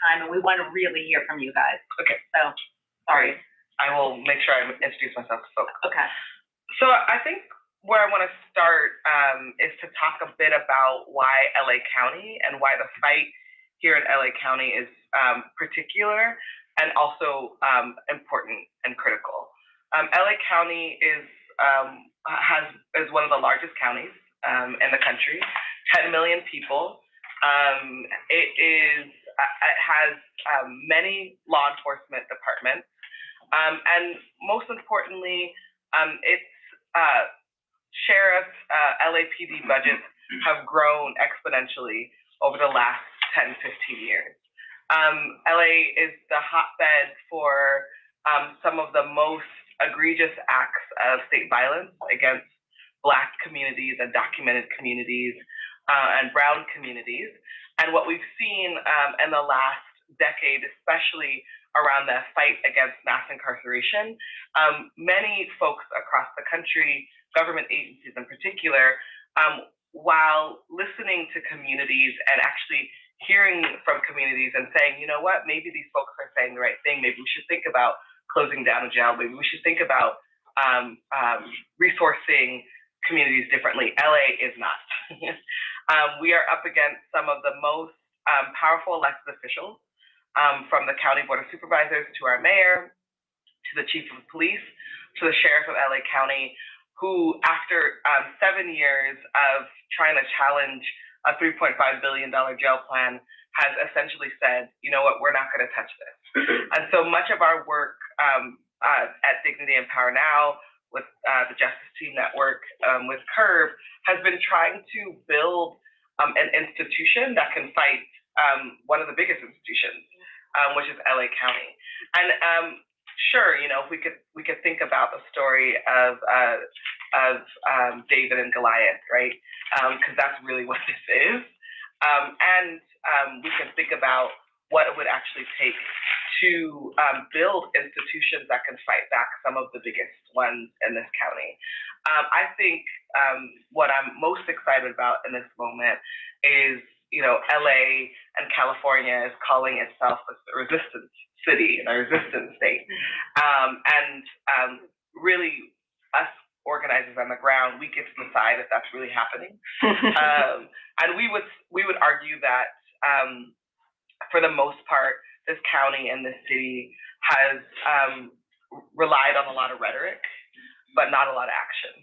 time, and we want to really hear from you guys. Okay. So, sorry. I will make sure I introduce myself to folks. Okay. So I think where I want to start is to talk a bit about why LA County and why the fight here in LA County is particular and also important and critical. LA County is one of the largest counties in the country, 10 million people. It has many law enforcement departments, and most importantly, its sheriff LAPD budgets have grown exponentially over the last 10, 15 years. LA is the hotbed for some of the most egregious acts of state violence against Black communities and documented communities and brown communities. And what we've seen in the last decade, especially around the fight against mass incarceration, many folks across the country, government agencies in particular, while listening to communities and actually hearing from communities and saying, you know what, maybe these folks are saying the right thing, maybe we should think about closing down a jail, maybe we should think about resourcing communities differently. LA is not. We are up against some of the most powerful elected officials, from the County Board of Supervisors to our mayor, to the chief of police, to the sheriff of LA County, who after 7 years of trying to challenge a $3.5 billion jail plan has essentially said, you know what, we're not going to touch this. And so much of our work at Dignity and Power Now, with the Justice Team Network, with CURB, has been trying to build an institution that can fight one of the biggest institutions, which is LA County. And sure, you know, we could think about the story of David and Goliath, right? Because that's really what this is. And we can think about what it would actually take to build institutions that can fight back some of the biggest ones in this county. I think what I'm most excited about in this moment is, you know, LA and California is calling itself a resistance city and a resistance state. And really, us organizers on the ground, we get to decide if that's really happening. And we would argue that for the most part, this county and this city has relied on a lot of rhetoric, but not a lot of action.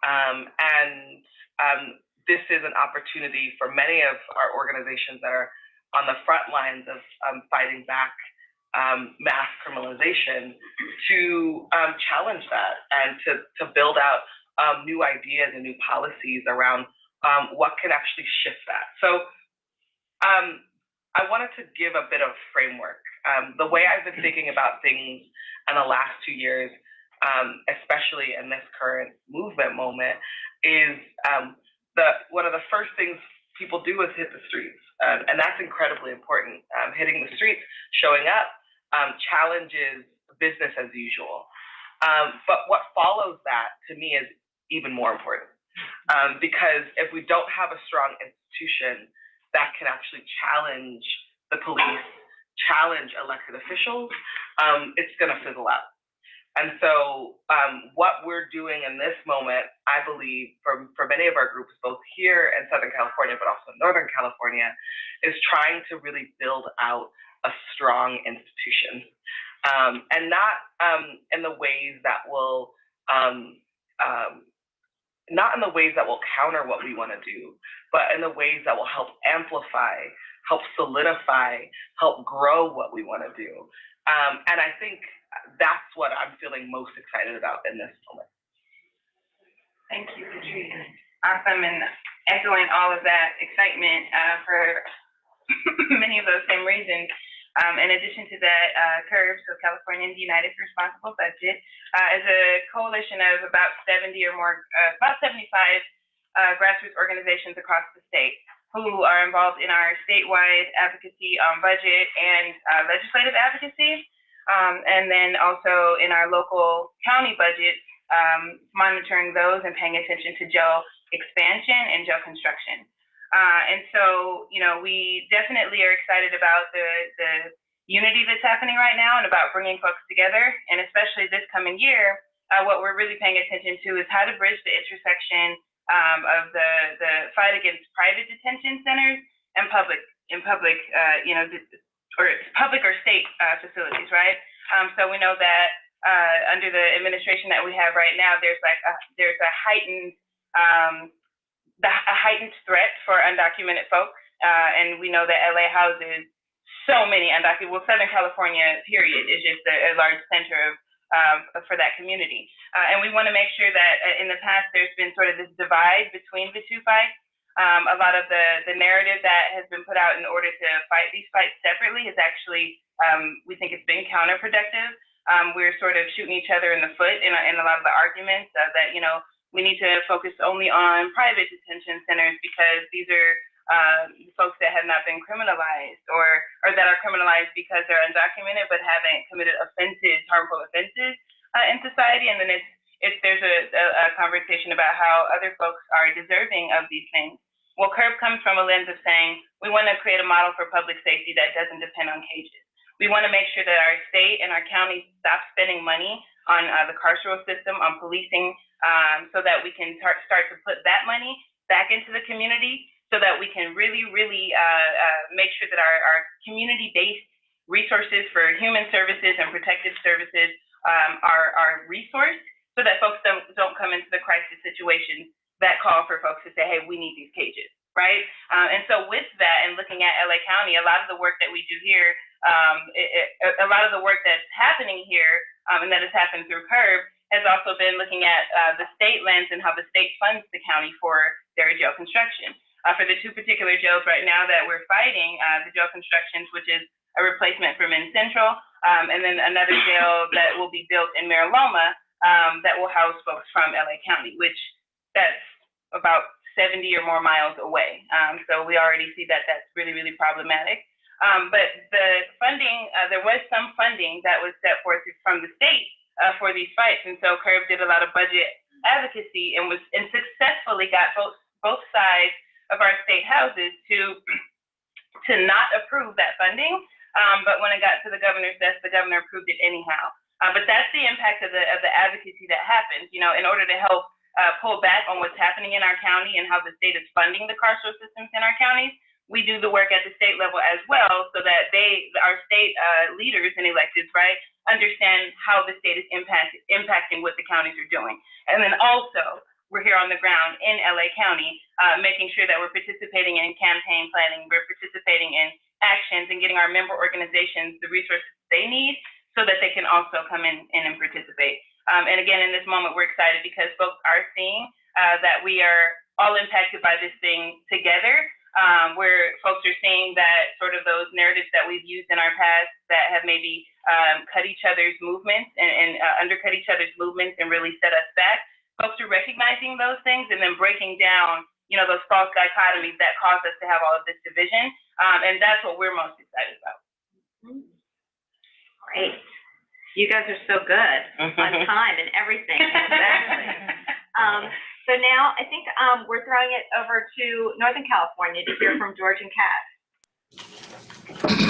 And this is an opportunity for many of our organizations that are on the front lines of fighting back mass criminalization to challenge that and to build out new ideas and new policies around what can actually shift that. So I wanted to give a bit of framework. The way I've been thinking about things in the last 2 years, especially in this current movement moment, is one of the first things people do is hit the streets. And that's incredibly important. Hitting the streets, showing up, challenges business as usual. But what follows that, to me, is even more important. Because if we don't have a strong institution that can actually challenge the police, challenge elected officials, it's going to fizzle out. And so what we're doing in this moment, I believe, for many of our groups, both here in Southern California, but also in Northern California, is trying to really build out a strong institution. And not in the ways that will not in the ways that will counter what we want to do, but in the ways that will help amplify, help solidify, help grow what we want to do. And I think that's what I'm feeling most excited about in this moment. Thank you, Patrice. Awesome, and echoing all of that excitement for many of those same reasons. In addition to that, CURB, so Californians United for Responsible Budget, is a coalition of about 70 or more, about 75 grassroots organizations across the state who are involved in our statewide advocacy on budget and legislative advocacy, and then also in our local county budget, monitoring those and paying attention to jail expansion and jail construction. And so, we definitely are excited about the unity that's happening right now and about bringing folks together. And especially this coming year, what we're really paying attention to is how to bridge the intersection of the fight against private detention centers and public or state facilities, right? So we know that under the administration that we have right now, there's a heightened threat for undocumented folks, and we know that LA houses so many undocumented. Well, Southern California, period, is just a large center for that community, and we want to make sure that in the past there's been sort of this divide between the two fights. A lot of the narrative that has been put out in order to fight these fights separately is actually, we think it's been counterproductive. We're sort of shooting each other in the foot in a lot of the arguments that, we need to focus only on private detention centers because these are folks that have not been criminalized or that are criminalized because they're undocumented but haven't committed harmful offenses in society. And then there's a conversation about how other folks are deserving of these things. Well, CURB comes from a lens of saying we want to create a model for public safety that doesn't depend on cages. We want to make sure that our state and our counties stop spending money on the carceral system, on policing, so that we can start to put that money back into the community so that we can really, really make sure that our community-based resources for human services and protective services are resourced so that folks don't come into the crisis situations that call for folks to say, hey, we need these cages, right? And so with that and looking at LA County, a lot of the work that we do here, a lot of the work that's happening here and that has happened through CURB has also been looking at the state lens and how the state funds the county for their jail construction. For the two particular jails right now that we're fighting, the jail constructions, which is a replacement for Men's Central, and then another jail that will be built in Mariloma that will house folks from LA County, which that's about 70 or more miles away. So we already see that that's really, really problematic. But the funding, there was some funding that was set forth from the state for these fights. And so CURB did a lot of budget advocacy and successfully got both sides of our state houses to not approve that funding. But when it got to the governor's desk, the governor approved it anyhow. But that's the impact of the advocacy that happens, in order to help pull back on what's happening in our county and how the state is funding the carceral systems in our counties. We do the work at the state level as well so that our state leaders and electeds, right, understand how the state is impacting what the counties are doing. And then also, we're here on the ground in LA County, making sure that we're participating in campaign planning, we're participating in actions and getting our member organizations the resources they need so that they can also come in and participate. And again, in this moment, we're excited because folks are seeing that we are all impacted by this thing together, where folks are seeing that sort of those narratives that we've used in our past that have maybe cut each other's movements and undercut each other's movements and really set us back. Folks are recognizing those things and then breaking down, those false dichotomies that cause us to have all of this division. And that's what we're most excited about. Great. You guys are so good on time and everything. Exactly. So now I think we're throwing it over to Northern California to hear from George and Kat.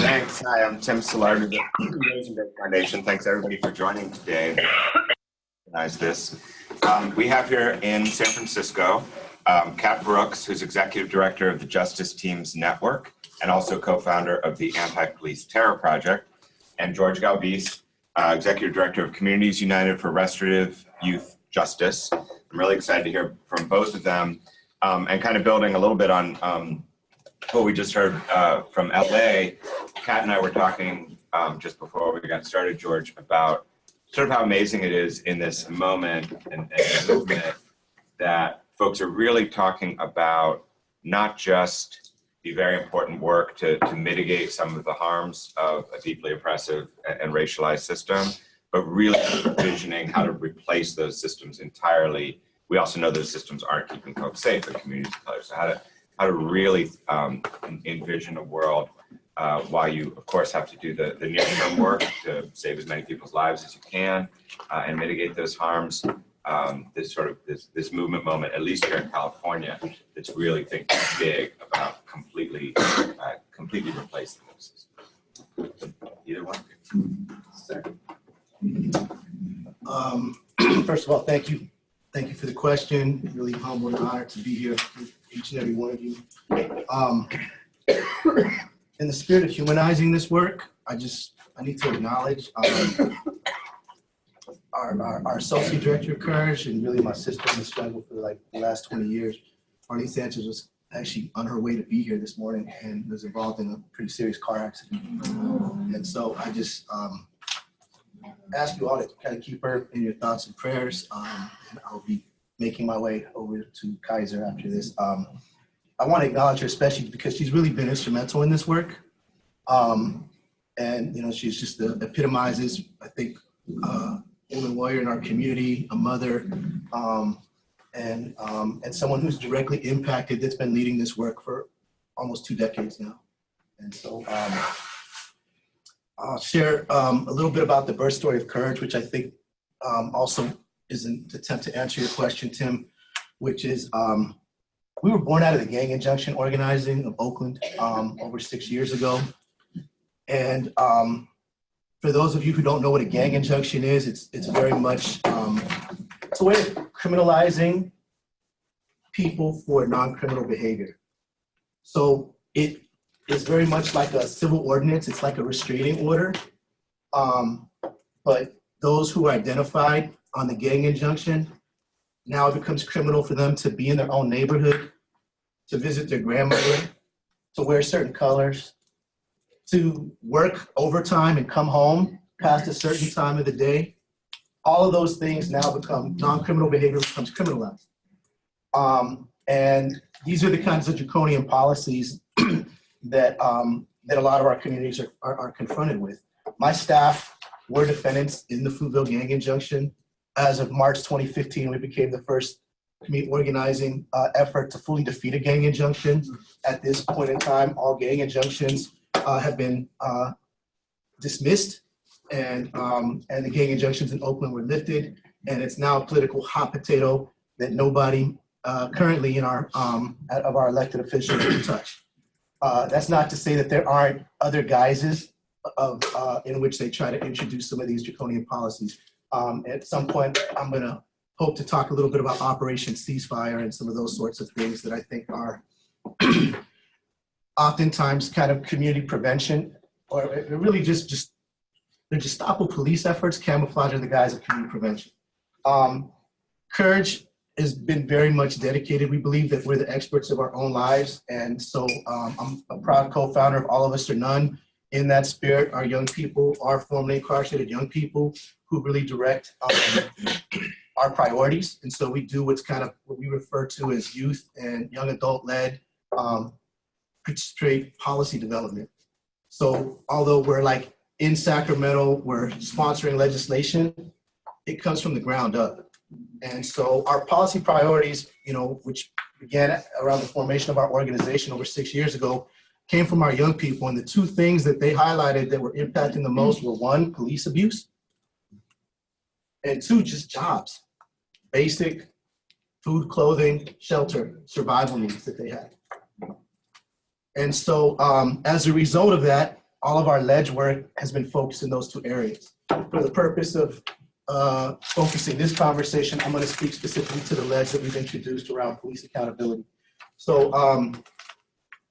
Thanks. Hi, I'm Tim Solardi with the Rosenberg Foundation. Thanks everybody for joining today. Recognize this. We have here in San Francisco, Kat Brooks, who's Executive Director of the Justice Teams Network and also co-founder of the Anti-Police Terror Project, and George Galvis, Executive Director of Communities United for Restorative Youth Justice. I'm really excited to hear from both of them and kind of building a little bit on what we just heard from LA. Kat and I were talking just before we got started, George, about sort of how amazing it is in this moment and movement that folks are really talking about not just the very important work to mitigate some of the harms of a deeply oppressive and racialized system, but really envisioning how to replace those systems entirely. We also know those systems aren't keeping folks safe in communities of color. So how to really envision a world while you, of course, have to do the near-term work to save as many people's lives as you can and mitigate those harms, this movement moment, at least here in California, that's really thinking big about completely replacing those systems. Either one. First of all, thank you. Thank you for the question. Really humbled and honored to be here with each and every one of you. In the spirit of humanizing this work, I need to acknowledge our associate director of Courage, and really my sister in the struggle for like the last 20 years. Marlene Sanchez was actually on her way to be here this morning and was involved in a pretty serious car accident. And so I just ask you all to kind of keep her in your thoughts and prayers. And I'll be making my way over to Kaiser after this. I want to acknowledge her especially because she's really been instrumental in this work. And, you know, she's just epitomizes, I think, woman warrior in our community, a mother, and someone who's directly impacted, that's been leading this work for almost 2 decades now. And so I'll share a little bit about the birth story of Courage, which I think also is an attempt to answer your question, Tim, which is we were born out of the gang injunction organizing of Oakland over 6 years ago. And for those of you who don't know what a gang injunction is, it's very much, it's a way of criminalizing people for non-criminal behavior. So it is very much like a civil ordinance. It's like a restraining order. But those who are identified on the gang injunction, now it becomes criminal for them to be in their own neighborhood, to visit their grandmother, to wear certain colors, to work overtime and come home past a certain time of the day. All of those things now become non-criminal behavior, becomes criminalized. And these are the kinds of draconian policies that a lot of our communities are confronted with. My staff were defendants in the Fruitville gang injunction. As of March 2015, we became the first community organizing effort to fully defeat a gang injunction. At this point in time, all gang injunctions have been dismissed, and the gang injunctions in Oakland were lifted, and it's now a political hot potato that nobody currently in our of our elected officials can touch. That's not to say that there aren't other guises of in which they try to introduce some of these draconian policies. At some point, I'm going to hope to talk a little bit about Operation Ceasefire and some of those sorts of things that I think are oftentimes kind of community prevention, or really just they're Gestapo police efforts camouflaged in the guise of community prevention. Courage has been very much dedicated. We believe that we're the experts of our own lives, and so I'm a proud co-founder of All of Us or None. In that spirit, our young people are formerly incarcerated young people who really direct our priorities, and so we do what's kind of what we refer to as youth and young adult-led straight policy development. So although we're like in Sacramento, we're sponsoring legislation, it comes from the ground up. And so our policy priorities, you know, which began around the formation of our organization over 6 years ago, came from our young people. And the two things that they highlighted that were impacting the most were, one, police abuse, and two, just jobs, basic food, clothing, shelter, survival needs that they had. And so as a result of that, all of our ledge work has been focused in those two areas. For the purpose of focusing this conversation, I'm going to speak specifically to the ledge that we've introduced around police accountability. So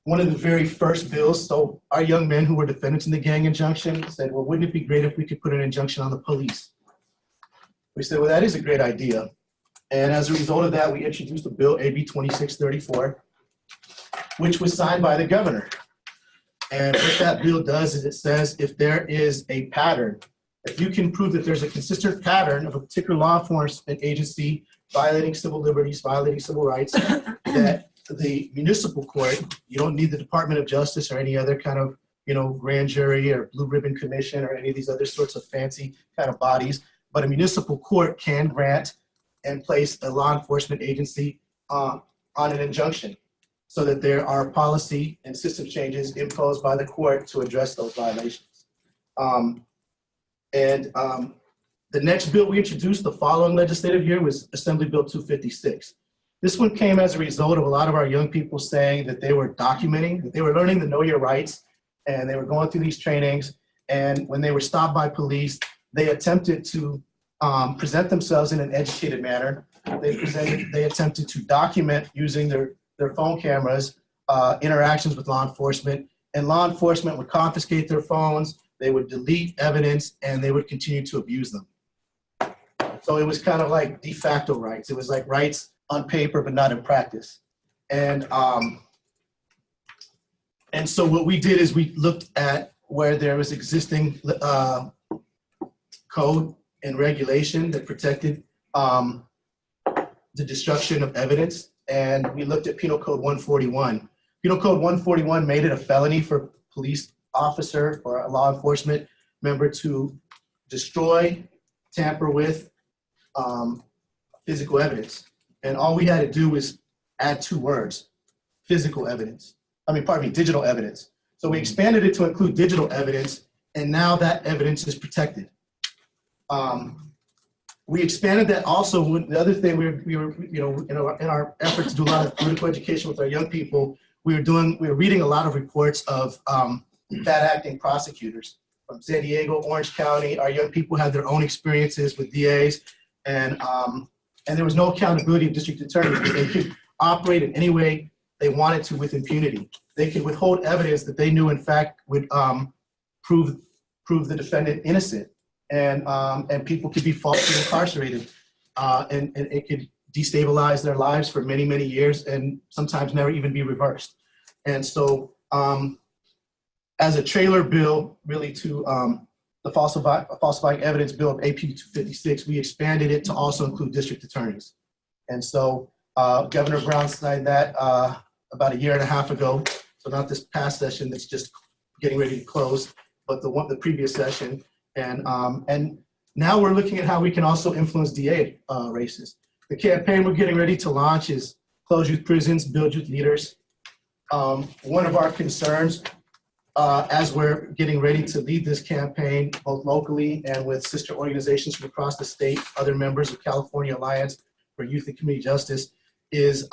one of the very first bills, so our young men who were defendants in the gang injunction said, well, wouldn't it be great if we could put an injunction on the police? We said, well, that is a great idea. And as a result of that, we introduced a bill, AB 2634, which was signed by the governor. And what that bill does is it says if there is a pattern, if you can prove that there's a consistent pattern of a particular law enforcement agency violating civil liberties, violating civil rights, that the municipal court, you don't need the Department of Justice or any other kind of, you know, grand jury or blue ribbon commission or any of these other sorts of fancy kind of bodies, but a municipal court can grant and place a law enforcement agency on an injunction, so that there are policy and system changes imposed by the court to address those violations. The next bill we introduced the following legislative year was Assembly Bill 256. This one came as a result of a lot of our young people saying that they were documenting, that they were learning to know your rights, and they were going through these trainings. And when they were stopped by police, they attempted to present themselves in an educated manner. They attempted to document using their phone cameras interactions with law enforcement, and law enforcement would confiscate their phones, they would delete evidence, and they would continue to abuse them. So it was kind of like de facto rights. It was like rights on paper, but not in practice. And so what we did is we looked at where there was existing code and regulation that protected the destruction of evidence. And we looked at Penal Code 141. Penal Code 141 made it a felony for a police officer or a law enforcement member to destroy, tamper with physical evidence. And all we had to do was add 2 words, digital evidence. So we expanded it to include digital evidence, and now that evidence is protected. We expanded that also. The other thing we were in our effort to do a lot of political education with our young people, we were reading a lot of reports of bad acting prosecutors from San Diego, Orange County. Our young people had their own experiences with DAs, and there was no accountability of district attorneys. They could operate in any way they wanted to with impunity. They could withhold evidence that they knew, in fact, would prove the defendant innocent, and people could be falsely incarcerated, and it could destabilize their lives for many, many years, and sometimes never even be reversed. And so, as a trailer bill, really to the falsifying evidence bill of AP 256, we expanded it to also include district attorneys. And so Governor Brown signed that about 1.5 years ago. So not this past session that's just getting ready to close, but the previous session. And now we're looking at how we can also influence DA races. The campaign we're getting ready to launch is Close Youth Prisons, Build Youth Leaders. One of our concerns as we're getting ready to lead this campaign, both locally and with sister organizations from across the state, other members of California Alliance for Youth and Community Justice, is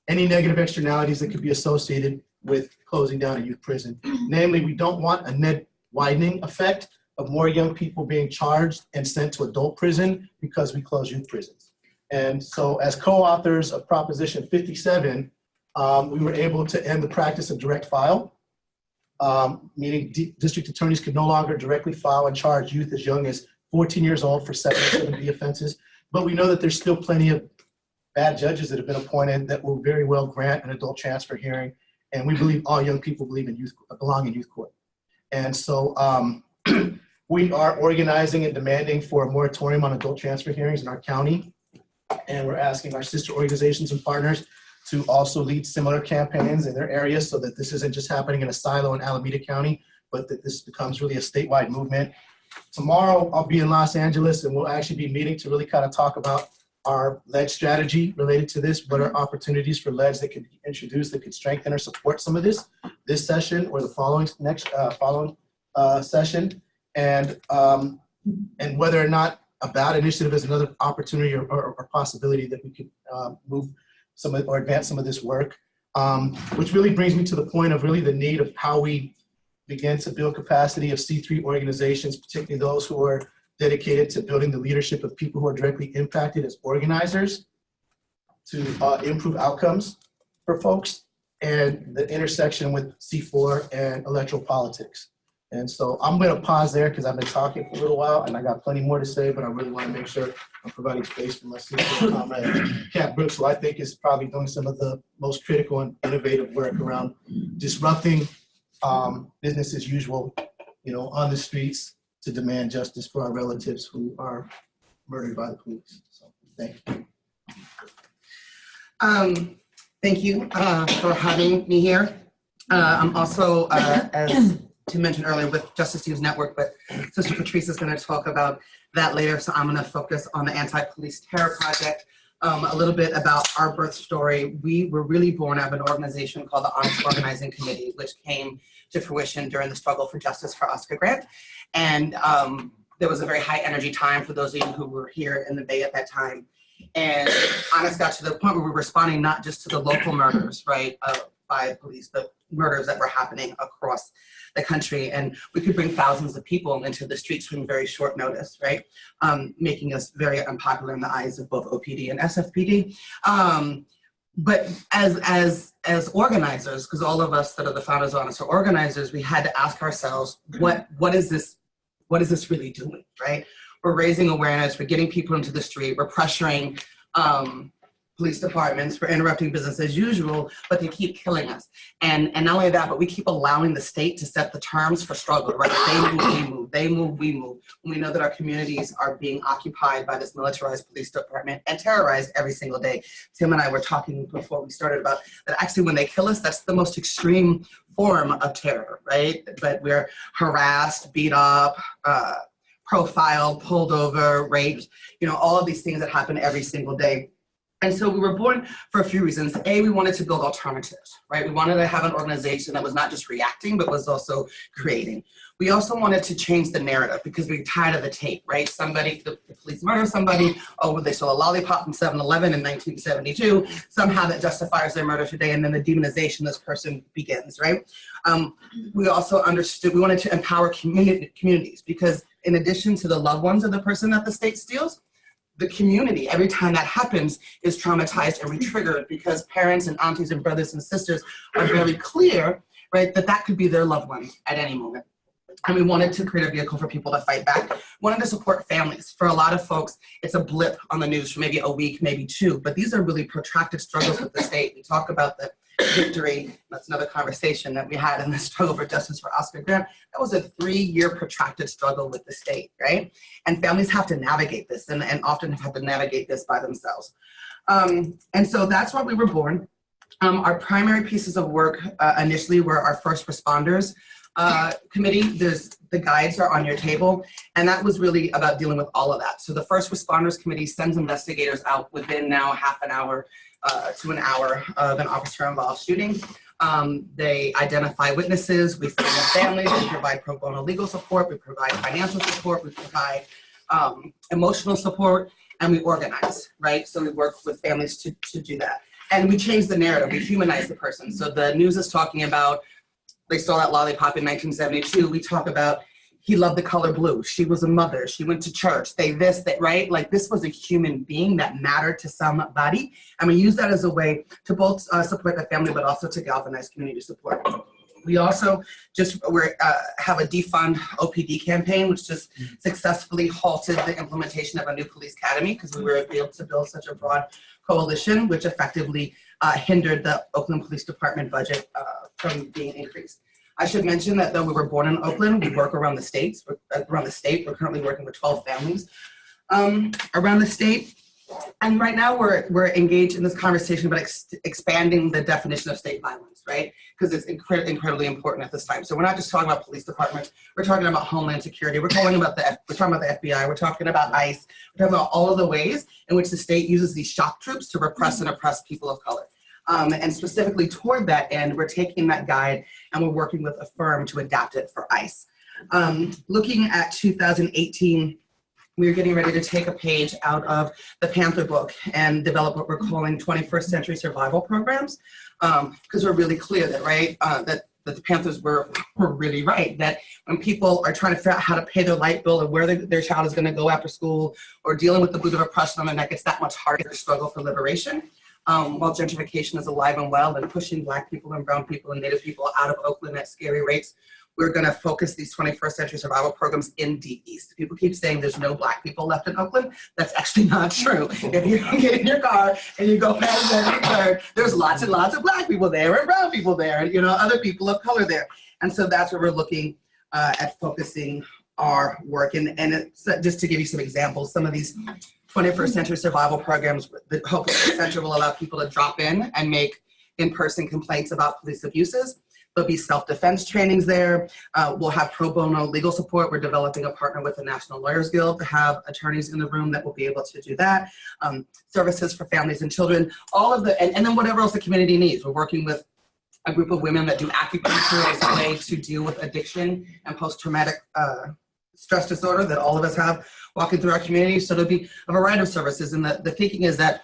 any negative externalities that could be associated with closing down a youth prison. Namely, we don't want a net widening effect of more young people being charged and sent to adult prison because we close youth prisons. And so as co-authors of Proposition 57, we were able to end the practice of direct file, meaning district attorneys could no longer directly file and charge youth as young as 14 years old for 770 offenses. But we know that there's still plenty of bad judges that have been appointed that will very well grant an adult transfer hearing. And we believe all young people belong in youth court. And so we are organizing and demanding for a moratorium on adult transfer hearings in our county. And we're asking our sister organizations and partners to also lead similar campaigns in their areas so that this isn't just happening in a silo in Alameda County, but that this becomes really a statewide movement. Tomorrow, I'll be in Los Angeles, and we'll actually be meeting to really kind of talk about our lead strategy related to this. What are opportunities for leads that could be introduced that could strengthen or support some of this session or the following session, and whether or not a ballot initiative is another opportunity or possibility that we could move some or advance some of this work, which really brings me to the point of really the need of how we begin to build capacity of C3 organizations, particularly those who are dedicated to building the leadership of people who are directly impacted as organizers to improve outcomes for folks, and the intersection with C4 and electoral politics. And so I'm going to pause there because I've been talking for a little while and I got plenty more to say, but I really want to make sure I'm providing space for my sister comrade, Kat Brooks, who I think is probably doing some of the most critical and innovative work around disrupting business as usual, on the streets to demand justice for our relatives who are murdered by the police. So thank you. Thank you for having me here. I'm also, as Tim mentioned earlier, with Justice Youth Network, but Sister Patrice is going to talk about that later, so I'm going to focus on the Anti-Police Terror Project. A little bit about our birth story. We were really born out of an organization called the Honest Organizing Committee, which came to fruition during the struggle for justice for Oscar Grant. And there was a very high energy time for those of you who were here in the Bay at that time. And honest got to the point where we were responding not just to the local murders, right, by police, but murders that were happening across the country. And we could bring thousands of people into the streets from very short notice, right, making us very unpopular in the eyes of both OPD and SFPD. But as organizers, because all of us that are the founders of Honest are organizers, we had to ask ourselves, what is this really doing, right? We're raising awareness, we're getting people into the street, we're pressuring police departments, we're interrupting business as usual, but they keep killing us. And not only that, but we keep allowing the state to set the terms for struggle, right? They move, we move, they move, we move. And we know that our communities are being occupied by this militarized police department and terrorized every single day. Tim and I were talking before we started about that actually when they kill us, that's the most extreme form of terror, right? But we're harassed, beat up, profiled, pulled over, raped, all of these things that happen every single day. And so we were born for a few reasons. A, we wanted to build alternatives, right? We wanted to have an organization that was not just reacting, but was also creating. We also wanted to change the narrative because we're tired of the tape, right? The police murder somebody, they stole a lollipop from 7-Eleven in 1972, somehow that justifies their murder today, and then the demonization of this person begins, right? We also understood, we wanted to empower communities because in addition to the loved ones of the person that the state steals, the community, every time that happens, is traumatized and re-triggered because parents and aunties and brothers and sisters are very clear, right, that could be their loved one at any moment. And we wanted to create a vehicle for people to fight back. We wanted to support families. For a lot of folks, it's a blip on the news for maybe a week, maybe two, but these are really protracted struggles with the state. We talk about the victory, that's another conversation that we had in the struggle for justice for Oscar Grant. That was a 3-year protracted struggle with the state, right? And families have to navigate this and often have to navigate this by themselves. And so that's why we were born. Our primary pieces of work initially were our first responders committee. The guides are on your table, and that was really about dealing with all of that. So the first responders committee sends investigators out within now half an hour to an hour of an officer-involved shooting. They identify witnesses, we find families, we provide pro bono legal support, we provide financial support, we provide emotional support, and we organize, right? So we work with families to do that. And we change the narrative, we humanize the person. So the news is talking about, they stole that lollipop in 1972, we talk about, he loved the color blue. She was a mother. She went to church. Right? Like this was a human being that mattered to somebody. And we use that as a way to both support the family, but also to galvanize community support. We also have a defund OPD campaign, which just successfully halted the implementation of a new police academy because we were able to build such a broad coalition, which effectively hindered the Oakland Police Department budget from being increased. I should mention that though we were born in Oakland, we work around the state. We're currently working with 12 families around the state. And right now we're engaged in this conversation about expanding the definition of state violence, right? Because it's incredibly important at this time. So we're not just talking about police departments, we're talking about Homeland Security, we're talking about the FBI, we're talking about ICE, we're talking about all of the ways in which the state uses these shock troops to repress and oppress people of color. And specifically toward that end, we're taking that guide and we're working with a firm to adapt it for ICE. Looking at 2018, we're getting ready to take a page out of the Panther book and develop what we're calling 21st century survival programs. Because we're really clear that, right, that the Panthers were really right, that when people are trying to figure out how to pay their light bill or where their child is going to go after school or dealing with the boot of oppression on their neck, it's that much harder to struggle for liberation. While gentrification is alive and well and pushing Black people and brown people and Native people out of Oakland at scary rates, we're going to focus these 21st century survival programs in Deep East. People keep saying there's no Black people left in Oakland. That's actually not true. If you get in your car and you go past 73rd, there's lots and lots of Black people there and brown people there and other people of color there. And so that's where we're looking at focusing our work. And it's, just to give you some examples, some of these 21st century survival programs, the Hope Center will allow people to drop in and make in-person complaints about police abuses. There'll be self-defense trainings there. We'll have pro bono legal support. We're developing a partner with the National Lawyers Guild to have attorneys in the room that will be able to do that. Services for families and children, all of the, and then whatever else the community needs. We're working with a group of women that do acupuncture as a way to deal with addiction and post-traumatic stress disorder that all of us have walking through our community. So there'll be a variety of services. And the thinking is that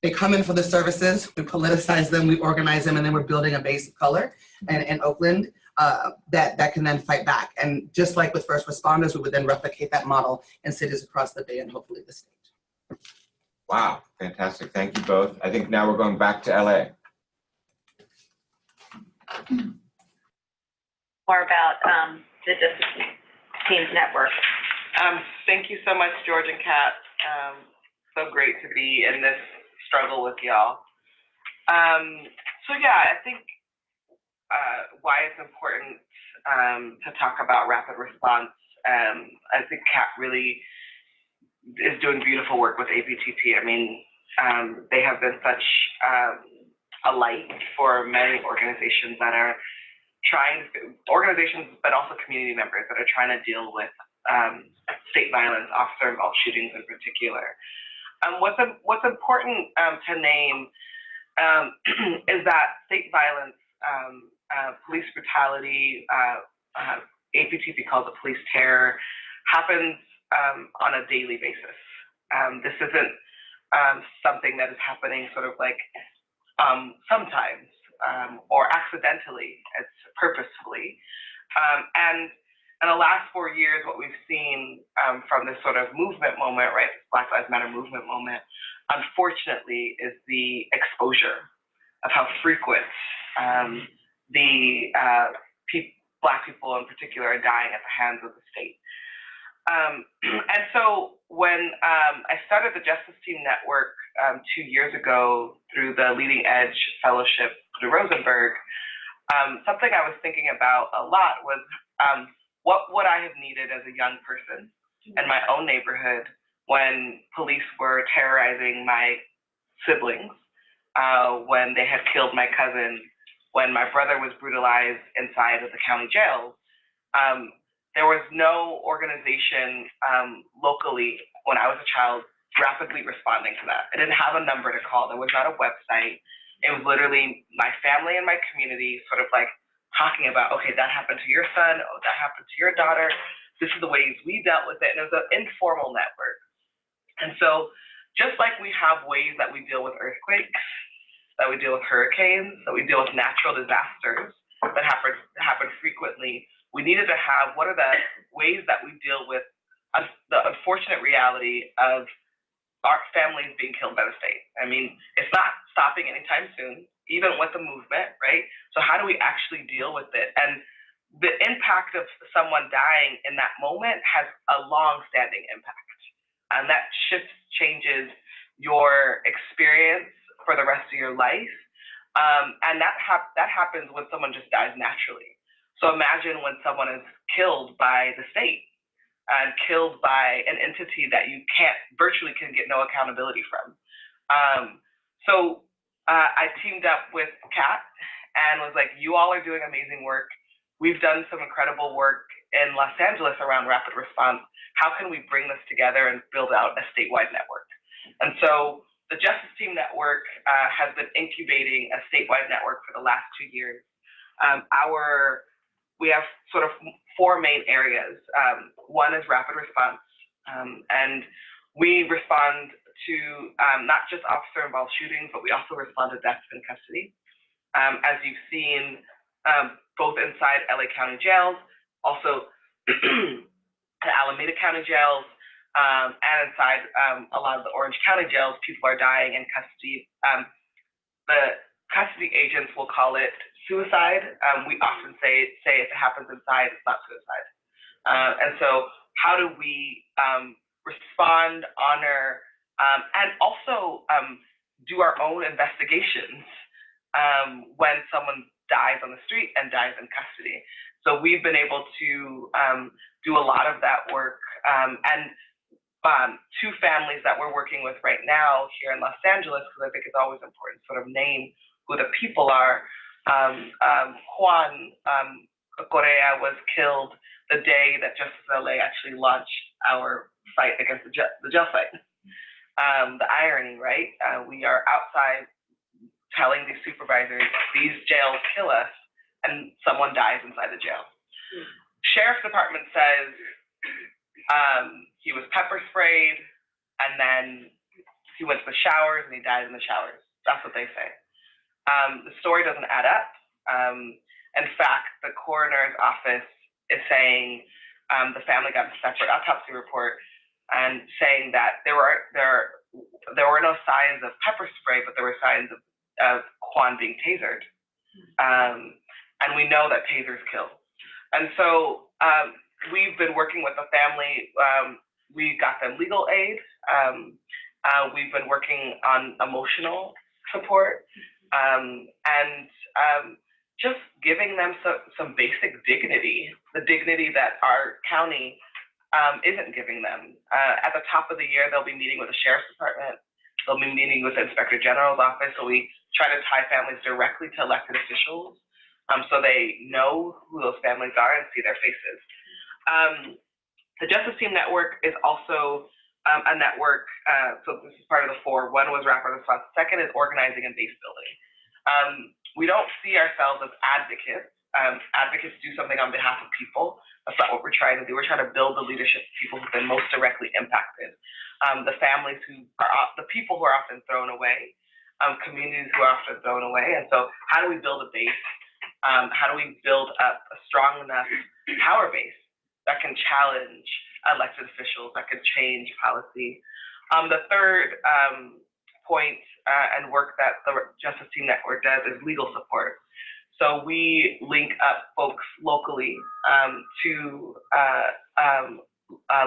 they come in for the services, we politicize them, we organize them, and then we're building a base of color in Oakland that can then fight back. And just like with first responders, we would then replicate that model in cities across the Bay and hopefully the state. Wow, fantastic. Thank you both. I think now we're going back to LA. More about the Justice Teams Network. Thank you so much, George and Kat. So great to be in this struggle with y'all. So yeah, I think why it's important to talk about rapid response. I think Kat really is doing beautiful work with APTP. I mean, they have been such a light for many organizations that are organizations, but also community members that are trying to deal with state violence, officer-involved shootings in particular. What's important to name is that state violence, police brutality, APTP calls it police terror, happens on a daily basis. This isn't something that is happening sort of like sometimes or accidentally, it's purposefully. And in the last 4 years, what we've seen from this sort of movement moment, right, this Black Lives Matter movement moment, unfortunately, is the exposure of how frequent Black people in particular are dying at the hands of the state. And so when I started the Justice Team Network 2 years ago through the Leading Edge Fellowship through Rosenberg, something I was thinking about a lot was what would I have needed as a young person in my own neighborhood when police were terrorizing my siblings, when they had killed my cousin, when my brother was brutalized inside of the county jail. There was no organization locally when I was a child rapidly responding to that. I didn't have a number to call. There was not a website. It was literally my family and my community sort of like talking about, okay, that happened to your son, oh, that happened to your daughter. This is the ways we dealt with it. And it was an informal network. And so just like we have ways that we deal with earthquakes, that we deal with hurricanes, that we deal with natural disasters that happen frequently, we needed to have what are the ways that we deal with the unfortunate reality of our families being killed by the state. I mean, it's not stopping anytime soon, even with the movement, right? So how do we actually deal with it? And the impact of someone dying in that moment has a long-standing impact. And that shifts, changes your experience for the rest of your life. And that happens when someone just dies naturally. So imagine when someone is killed by the state and killed by an entity that you virtually can get no accountability from. So I teamed up with Kat and was like, you all are doing amazing work. We've done some incredible work in Los Angeles around rapid response. How can we bring this together and build out a statewide network? And so the Justice Team Network has been incubating a statewide network for the last 2 years. We have sort of 4 main areas. One is rapid response, and we respond to not just officer-involved shootings, but we also respond to deaths in custody. As you've seen, both inside LA County jails, also at Alameda County jails, and inside a lot of the Orange County jails, people are dying in custody. The custody agents will call it suicide. We often say if it happens inside, it's not suicide. And so how do we respond, honor, and also do our own investigations when someone dies on the street and dies in custody? So we've been able to do a lot of that work. And 2 families that we're working with right now here in Los Angeles, because I think it's always important to sort of name who the people are. Juan Correa was killed the day that Justice LA actually launched our fight against the jail site. The irony, right? We are outside telling these supervisors, these jails kill us, and someone dies inside the jail. Sheriff's Department says He was pepper sprayed, and then he went to the showers and he died in the showers. That's what they say. The story doesn't add up. In fact, the coroner's office is saying the family got a separate autopsy report and saying that there were no signs of pepper spray, but there were signs of Quan being tasered. And we know that tasers kill. And so we've been working with the family. We got them legal aid. We've been working on emotional support and just giving them some basic dignity, the dignity that our county isn't giving them. At the top of the year, they'll be meeting with the sheriff's department. They'll be meeting with the inspector general's office. So we try to tie families directly to elected officials so they know who those families are and see their faces. The Justice Team Network is also a network, so this is part of the four. One was rapid response. Second is organizing and base building. We don't see ourselves as advocates. Advocates do something on behalf of people. That's not what we're trying to do. We're trying to build the leadership of people who've been most directly impacted. The families who are, the people who are often thrown away, communities who are often thrown away. And so how do we build a base? How do we build up a strong enough power base that can challenge elected officials, that can change policy? The third point and work that the Justice Team Network does is legal support. So we link up folks locally to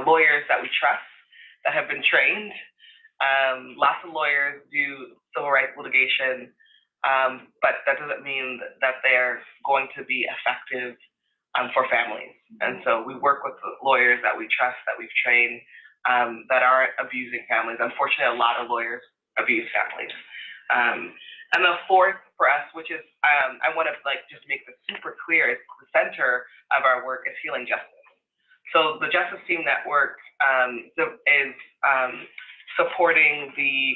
lawyers that we trust, that have been trained. Lots of lawyers do civil rights litigation, but that doesn't mean that they're going to be effective for families. And so we work with the lawyers that we trust, that we've trained, that aren't abusing families. Unfortunately, a lot of lawyers abuse families. And the fourth for us, which is, I want to just make this super clear, it's the center of our work is healing justice. So the Justice Team Network is supporting the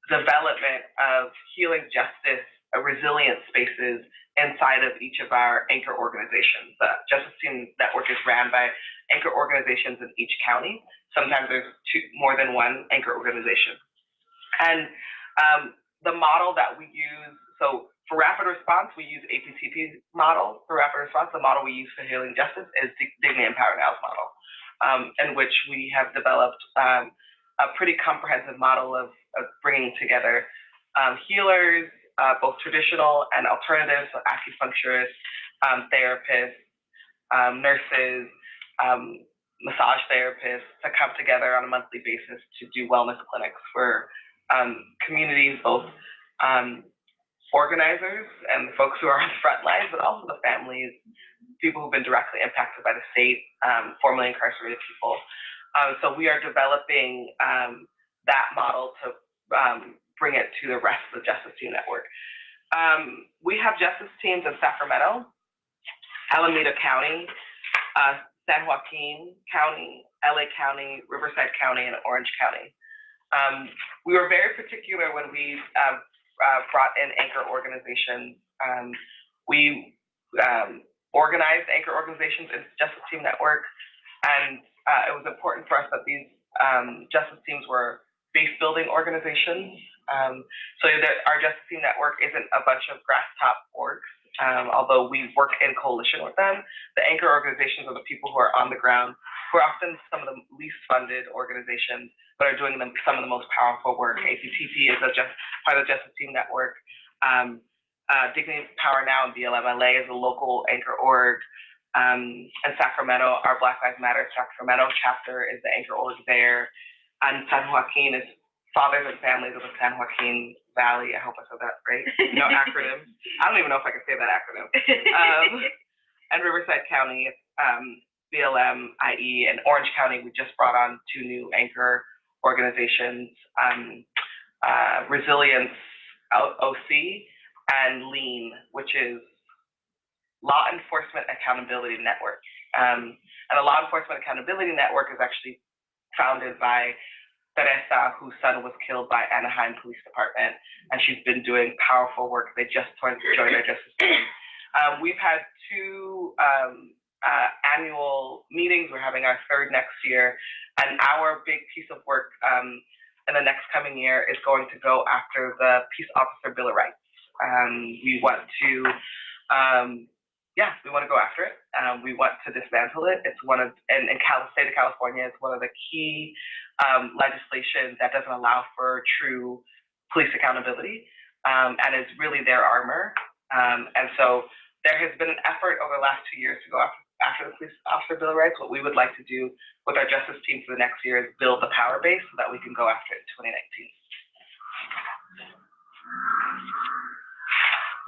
development of healing justice, resilient spaces inside of each of our anchor organizations. The Justice Team Network is ran by anchor organizations in each county. Sometimes there's more than one anchor organization. And the model that we use, so for rapid response, we use APTP model for rapid response. The model we use for healing justice is Dignity Empowered Now's model, in which we have developed a pretty comprehensive model of bringing together healers, both traditional and alternative, so acupuncturists, therapists, nurses, massage therapists to come together on a monthly basis to do wellness clinics for communities, both organizers and the folks who are on the front lines, but also the families, people who've been directly impacted by the state, formerly incarcerated people. So we are developing that model to bring it to the rest of the Justice Team Network. We have justice teams in Sacramento, Alameda County, San Joaquin County, LA County, Riverside County, and Orange County. We were very particular when we brought in anchor organizations. We organized anchor organizations in Justice Team Network, and it was important for us that these justice teams were base-building organizations. So that our Justice Team Network isn't a bunch of grass-top orgs, although we work in coalition with them. The anchor organizations are the people who are on the ground, who are often some of the least funded organizations, but are doing some of the most powerful work. APTP is part of the Justice Team Network. Dignity Power Now and BLM-LA is a local anchor org. In Sacramento, our Black Lives Matter Sacramento chapter is the anchor org there. And San Joaquin is Fathers and Families of the San Joaquin Valley. I hope I said that right. No acronyms. I don't even know if I can say that acronym. And Riverside County, BLM, IE, and Orange County, we just brought on 2 new anchor organizations, Resilience OC and LEAN, which is Law Enforcement Accountability Network. And the Law Enforcement Accountability Network is actually founded by Teresa, whose son was killed by Anaheim Police Department, and she's been doing powerful work. They just joined our justice team. We've had 2 annual meetings. We're having our third next year, and our big piece of work in the next coming year is going to go after the Peace Officer Bill of Rights. We want to, we want to go after it. We want to dismantle it. It's one of, in state of California, it's one of the key legislation that doesn't allow for true police accountability, and is really their armor. And so there has been an effort over the last 2 years to go after the Police Officer Bill of Rights. What we would like to do with our justice team for the next year is build the power base so that we can go after it in 2019.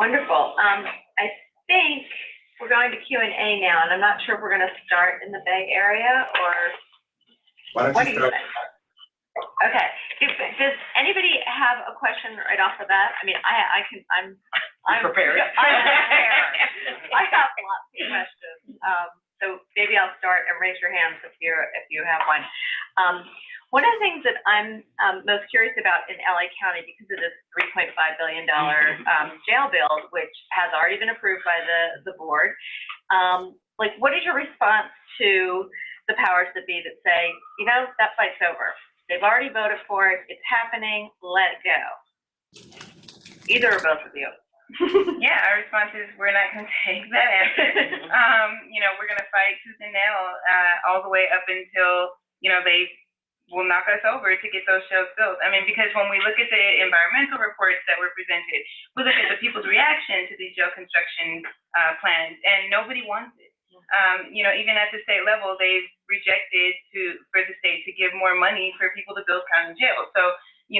Wonderful. I think we're going to Q&A now, and I'm not sure if we're going to start in the Bay Area or Why don't what do you you start? think? Okay. Does anybody have a question right off the bat? I mean, I'm Prepared. I'm prepared. I have lots of questions. So maybe I'll start and raise your hands if you have one. One of the things that I'm most curious about in LA County, because of this $3.5 billion jail bill, which has already been approved by the board, like, what is your response to the powers that be that say, you know, that fight's over? They've already voted for it. It's happening. Let it go. Either or both of you. Yeah, our response is we're not going to take that answer. We're going to fight tooth and nail all the way up until, they will knock us over to get those jails built. I mean, because when we look at the environmental reports that were presented, we look at the people's reaction to these jail construction plans, and nobody wants it. Even at the state level, they've rejected for the state to give more money for people to build county jails. So,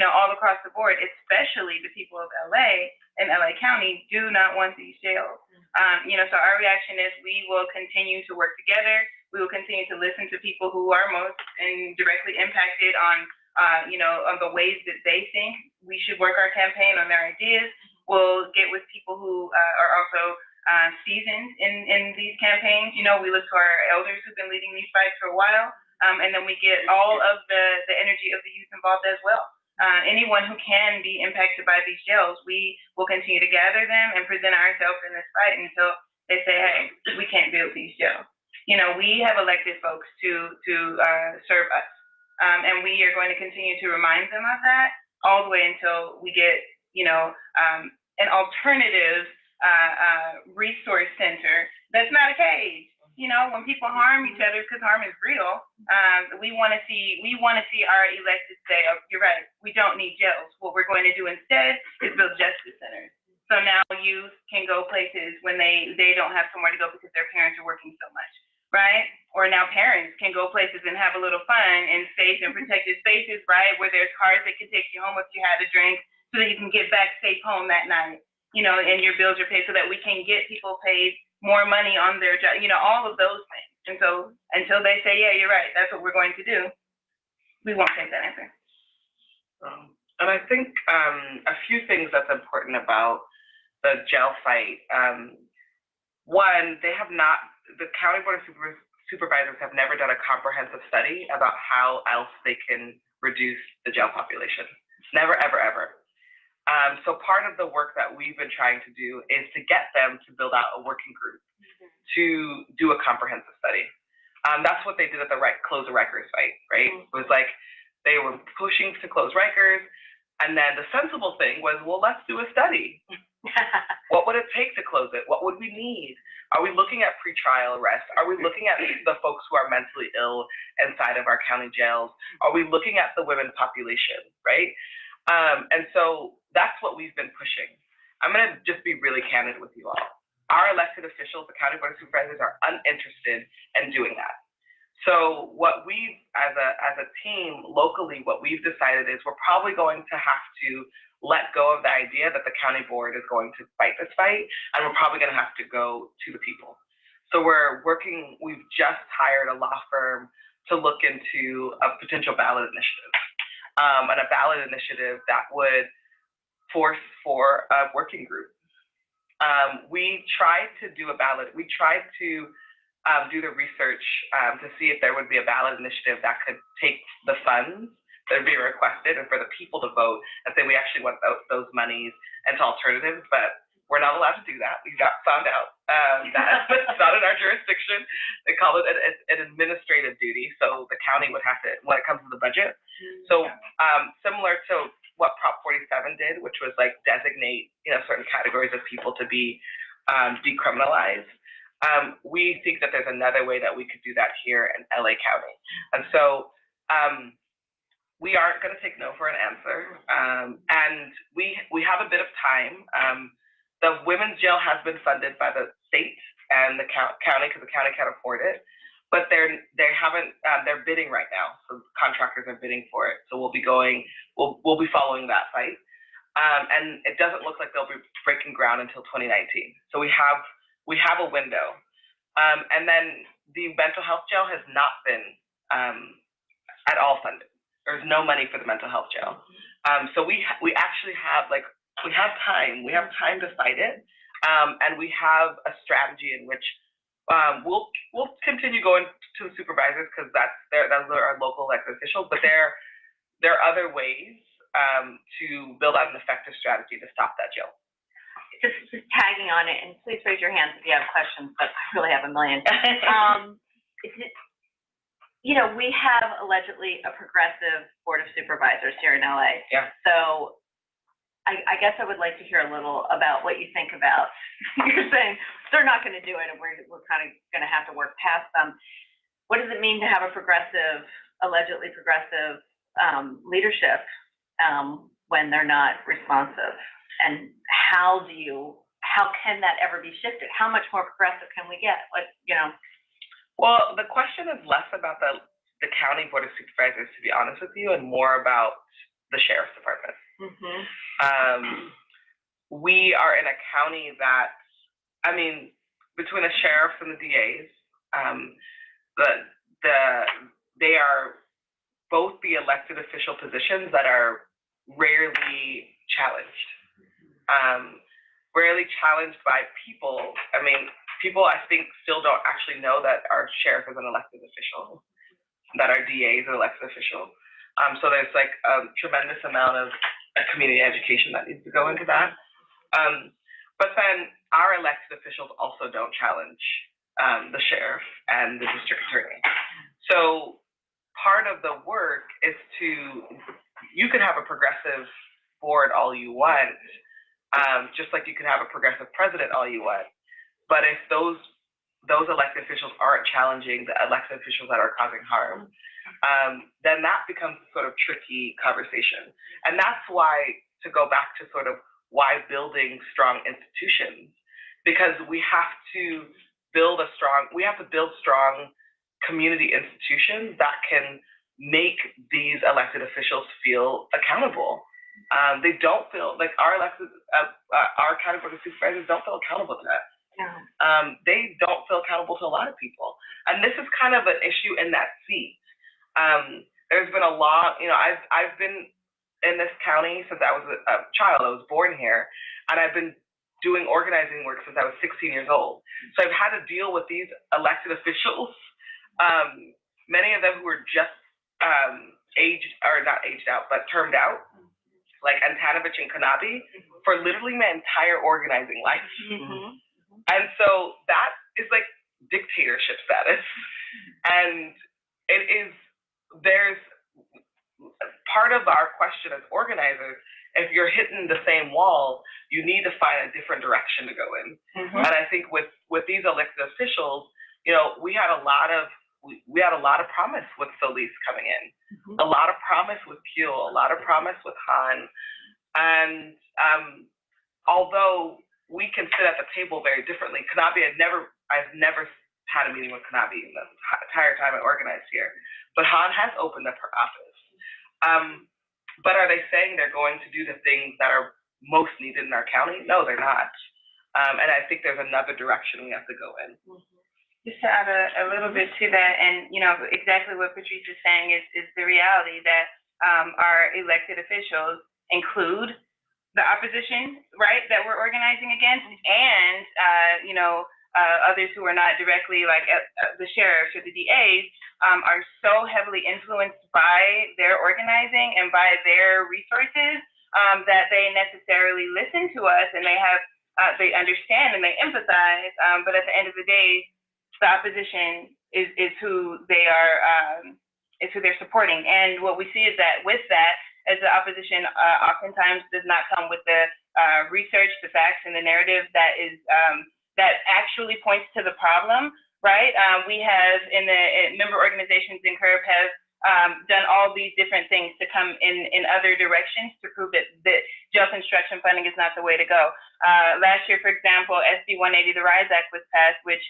all across the board, especially the people of LA and LA County do not want these jails. So our reaction is we will continue to work together. We will continue to listen to people who are most and directly impacted on the ways that they think we should work our campaign on their ideas. We'll get with people who are also seasoned in these campaigns. We look to our elders who've been leading these fights for a while, and then we get all of the energy of the youth involved as well. Anyone who can be impacted by these jails, we will continue to gather them and present ourselves in this fight until they say, hey, we can't build these jails. We have elected folks to serve us, and we are going to continue to remind them of that all the way until we get, an alternative resource center that's not a cage. When people harm each other, because harm is real, we want to see our elected say, oh, you're right, we don't need jails. What we're going to do instead is build justice centers. So now youth can go places when they don't have somewhere to go because their parents are working so much, right? Or now parents can go places and have a little fun in safe and protected spaces, right? Where there's cars that can take you home if you had a drink so that you can get back safe home that night, and your bills are paid so that we can get people paid more money on their job, all of those things. And so until they say, yeah, you're right, that's what we're going to do, we won't take that answer. And I think a few things that's important about the jail fight. One, the County Board of Supervisors have never done a comprehensive study about how else they can reduce the jail population. Never, ever, ever. So part of the work that we've been trying to do is to get them to build out a working group to do a comprehensive study. That's what they did at the close the Rikers fight, right? It was like they were pushing to close Rikers, and then the sensible thing was, well, let's do a study. What would it take to close it? What would we need? Are we looking at pretrial arrest? Are we looking at the folks who are mentally ill inside of our county jails? Are we looking at the women population, right? And so that's what we've been pushing. I'm going to just be really candid with you all. Our elected officials, the County Board of Supervisors, are uninterested in doing that. So what we, as a team locally, what we've decided is we're probably going to have to let go of the idea that the county board is going to fight this fight, and we're probably going to have to go to the people. So we've just hired a law firm to look into a potential ballot initiative, and a ballot initiative that would force for a working group. We tried to do a ballot. We tried to do the research to see if there would be a ballot initiative that could take the funds that would be requested and for the people to vote and say we actually want those monies into alternatives, but we're not allowed to do that. We got found out that it's not in our jurisdiction. They call it an administrative duty. So the county would have to, when it comes to the budget. So similar to what Prop 47 did, which was like designate, certain categories of people to be decriminalized. We think that there's another way that we could do that here in LA County. And so we aren't going to take no for an answer. And we have a bit of time. The women's jail has been funded by the state and the county because the county can't afford it. But they're bidding right now. So contractors are bidding for it. So we'll be following that fight. And it doesn't look like they'll be breaking ground until 2019. So we have a window. And then the mental health jail has not been at all funded. There's no money for the mental health jail. So we actually have time. We have time to fight it. And we have a strategy in which we'll continue going to the supervisors because those are our local elected officials. But there are other ways to build out an effective strategy to stop that jail. Just tagging on it, and please raise your hands if you have questions, but I really have a million. We have allegedly a progressive board of supervisors here in LA. Yeah. So I guess I would like to hear a little about what you think about, you're saying they're not going to do it and we're kind of going to have to work past them. What does it mean to have a allegedly progressive leadership when they're not responsive? And how can that ever be shifted? How much more progressive can we get? Well, the question is less about the county board of supervisors, to be honest with you, and more about the sheriff's department. We are in a county that, between the sheriffs and the DAs, they are both the elected official positions that are rarely challenged. Rarely challenged by people. People I think still don't actually know that our sheriff is an elected official, that our DA is an elected official. So there's a tremendous amount of community education that needs to go into that. But then our elected officials also don't challenge the sheriff and the district attorney. So part of the work is you can have a progressive board all you want, just like you can have a progressive president all you want. But if those elected officials aren't challenging the elected officials that are causing harm, then that becomes sort of tricky conversation. And that's why, to go back to sort of why building strong institutions, because we have to build strong community institutions that can make these elected officials feel accountable. They don't feel like our county board of supervisors don't feel accountable to that. They don't feel accountable to a lot of people. And this is kind of an issue in that seat. There's been a lot, I've been in this county since I was a child. I was born here, and I've been doing organizing work since I was 16 years old. So I've had to deal with these elected officials, many of them who were just termed out, like Antanovich and Kanabi, for literally my entire organizing life. And so that is like dictatorship status. And there's part of our question as organizers, if you're hitting the same wall, you need to find a different direction to go in. And I think with these elected officials, we had a lot of promise with Solis coming in, a lot of promise with Kuehl, a lot of promise with Han. And although we can sit at the table very differently, I've never had a meeting with Kanabi in the entire time I organized here, but Han has opened up her office. But are they saying they're going to do the things that are most needed in our county? No, they're not. And I think there's another direction we have to go in. Just to add a little bit to that, and exactly what Patrice is saying is the reality that our elected officials include the opposition, right, that we're organizing against, and others who are not directly like the sheriffs or the DAs are so heavily influenced by their organizing and by their resources that they necessarily listen to us, and they have they understand and they empathize, but at the end of the day, the opposition is who they are, is who they're supporting. And what we see is that with that, as the opposition oftentimes does not come with the research, the facts, and the narrative that is that actually points to the problem, right? We have in member organizations in CURB have done all these different things to come in other directions to prove that jail construction funding is not the way to go. Last year, for example, SB 180, the RISE Act, was passed, which